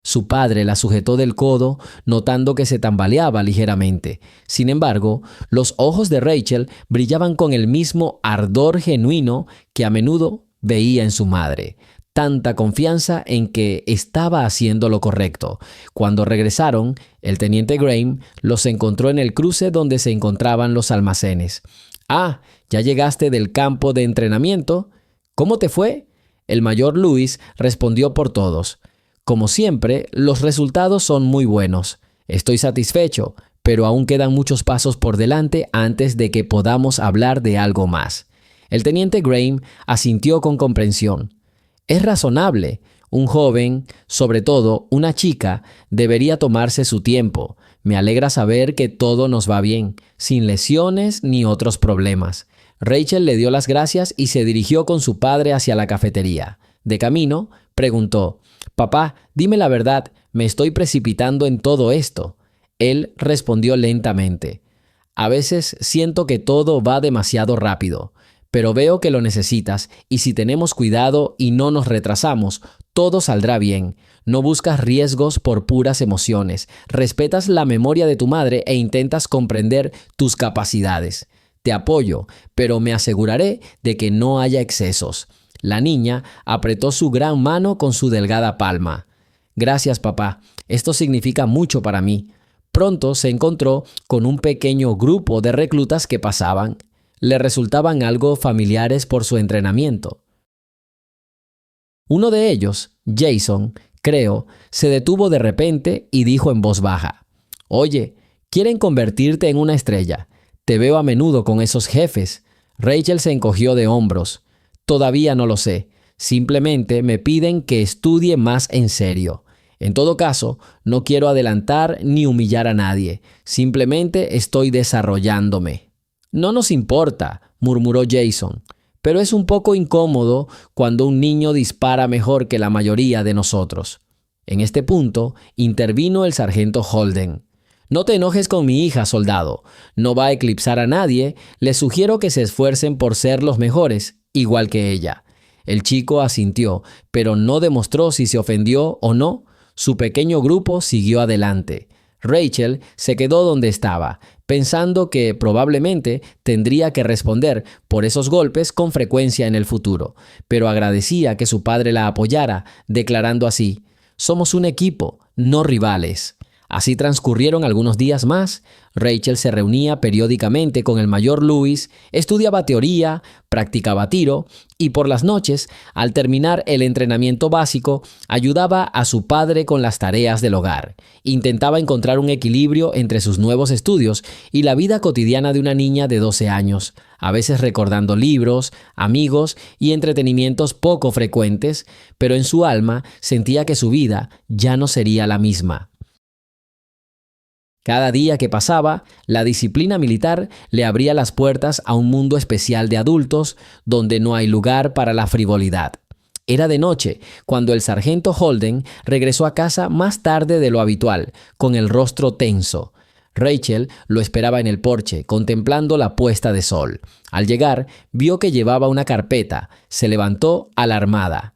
Su padre la sujetó del codo, notando que se tambaleaba ligeramente. Sin embargo, los ojos de Rachel brillaban con el mismo ardor genuino que a menudo veía en su madre. Tanta confianza en que estaba haciendo lo correcto. Cuando regresaron, el teniente Graham los encontró en el cruce donde se encontraban los almacenes. «Ah, ¿ya llegaste del campo de entrenamiento? ¿Cómo te fue?» El mayor Louis respondió por todos. «Como siempre, los resultados son muy buenos. Estoy satisfecho, pero aún quedan muchos pasos por delante antes de que podamos hablar de algo más». El teniente Graham asintió con comprensión. Es razonable. Un joven, sobre todo una chica, debería tomarse su tiempo. Me alegra saber que todo nos va bien, sin lesiones ni otros problemas. Rachel le dio las gracias y se dirigió con su padre hacia la cafetería. De camino, preguntó: «Papá, dime la verdad, ¿me estoy precipitando en todo esto?» Él respondió lentamente: «A veces siento que todo va demasiado rápido. Pero veo que lo necesitas y si tenemos cuidado y no nos retrasamos, todo saldrá bien. No buscas riesgos por puras emociones. Respetas la memoria de tu madre e intentas comprender tus capacidades. Te apoyo, pero me aseguraré de que no haya excesos». La niña apretó su gran mano con su delgada palma. «Gracias, papá. Esto significa mucho para mí». Pronto se encontró con un pequeño grupo de reclutas que pasaban. Le resultaban algo familiares por su entrenamiento. Uno de ellos, Jason, creo, se detuvo de repente y dijo en voz baja: «Oye, quieren convertirte en una estrella. Te veo a menudo con esos jefes». Rachel se encogió de hombros. «Todavía no lo sé. Simplemente me piden que estudie más en serio». En todo caso, no quiero adelantar ni humillar a nadie. Simplemente estoy desarrollándome. No nos importa, murmuró Jason, pero es un poco incómodo cuando un niño dispara mejor que la mayoría de nosotros. En este punto, intervino el sargento Holden. No te enojes con mi hija, soldado. No va a eclipsar a nadie. Les sugiero que se esfuercen por ser los mejores, igual que ella. El chico asintió, pero no demostró si se ofendió o no. Su pequeño grupo siguió adelante. Rachel se quedó donde estaba, pensando que probablemente tendría que responder por esos golpes con frecuencia en el futuro, pero agradecía que su padre la apoyara, declarando así: «Somos un equipo, no rivales». Así transcurrieron algunos días más. Rachel se reunía periódicamente con el mayor Lewis, estudiaba teoría, practicaba tiro y por las noches, al terminar el entrenamiento básico, ayudaba a su padre con las tareas del hogar. Intentaba encontrar un equilibrio entre sus nuevos estudios y la vida cotidiana de una niña de 12 años, a veces recordando libros, amigos y entretenimientos poco frecuentes, pero en su alma sentía que su vida ya no sería la misma. Cada día que pasaba, la disciplina militar le abría las puertas a un mundo especial de adultos donde no hay lugar para la frivolidad. Era de noche cuando el sargento Holden regresó a casa más tarde de lo habitual, con el rostro tenso. Rachel lo esperaba en el porche, contemplando la puesta de sol. Al llegar, vio que llevaba una carpeta. Se levantó alarmada.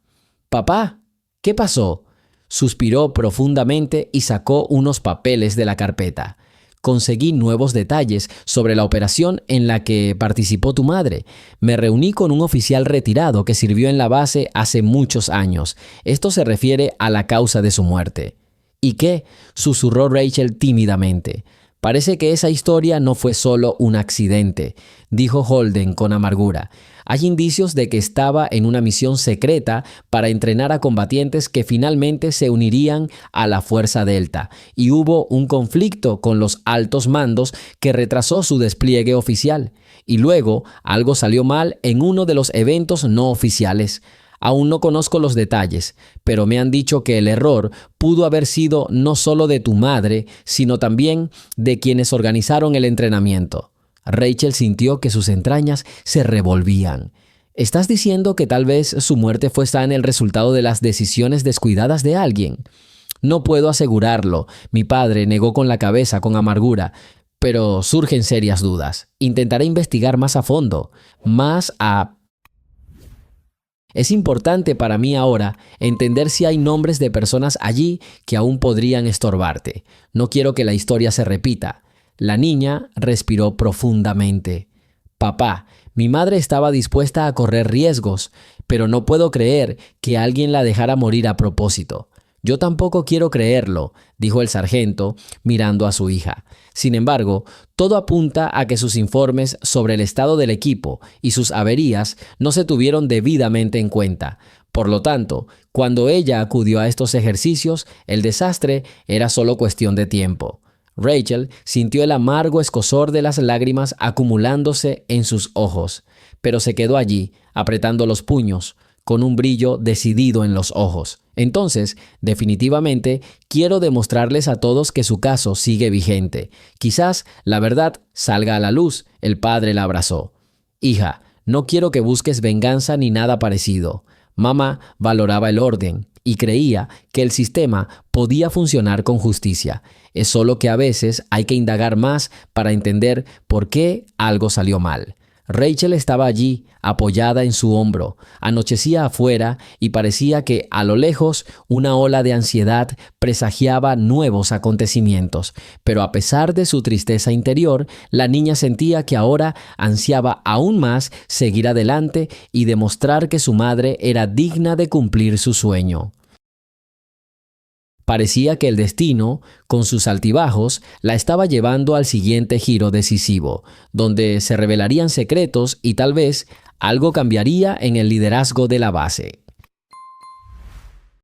«Papá, ¿qué pasó?», suspiró profundamente y sacó unos papeles de la carpeta. «Conseguí nuevos detalles sobre la operación en la que participó tu madre. Me reuní con un oficial retirado que sirvió en la base hace muchos años. Esto se refiere a la causa de su muerte». «¿Y qué?», susurró Rachel tímidamente. «Parece que esa historia no fue solo un accidente», dijo Holden con amargura. «Hay indicios de que estaba en una misión secreta para entrenar a combatientes que finalmente se unirían a la Fuerza Delta, y hubo un conflicto con los altos mandos que retrasó su despliegue oficial. Y luego algo salió mal en uno de los eventos no oficiales. Aún no conozco los detalles, pero me han dicho que el error pudo haber sido no solo de tu madre, sino también de quienes organizaron el entrenamiento». Rachel sintió que sus entrañas se revolvían. «¿Estás diciendo que tal vez su muerte fue en el resultado de las decisiones descuidadas de alguien?» «No puedo asegurarlo», mi padre negó con la cabeza con amargura, «pero surgen serias dudas. Intentaré investigar más a fondo, Es importante para mí ahora entender si hay nombres de personas allí que aún podrían estorbarte. No quiero que la historia se repita». La niña respiró profundamente. «Papá, mi madre estaba dispuesta a correr riesgos, pero no puedo creer que alguien la dejara morir a propósito». «Yo tampoco quiero creerlo», dijo el sargento, mirando a su hija. Sin embargo, todo apunta a que sus informes sobre el estado del equipo y sus averías no se tuvieron debidamente en cuenta. Por lo tanto, cuando ella acudió a estos ejercicios, el desastre era solo cuestión de tiempo. Rachel sintió el amargo escozor de las lágrimas acumulándose en sus ojos, pero se quedó allí, apretando los puños, con un brillo decidido en los ojos. «Entonces, definitivamente, quiero demostrarles a todos que su caso sigue vigente. Quizás la verdad salga a la luz», el padre la abrazó. «Hija, no quiero que busques venganza ni nada parecido». Mamá valoraba el orden y creía que el sistema podía funcionar con justicia. Es solo que a veces hay que indagar más para entender por qué algo salió mal. Rachel estaba allí, apoyada en su hombro. Anochecía afuera y parecía que, a lo lejos, una ola de ansiedad presagiaba nuevos acontecimientos. Pero a pesar de su tristeza interior, la niña sentía que ahora ansiaba aún más seguir adelante y demostrar que su madre era digna de cumplir su sueño. Parecía que el destino, con sus altibajos, la estaba llevando al siguiente giro decisivo, donde se revelarían secretos y tal vez algo cambiaría en el liderazgo de la base.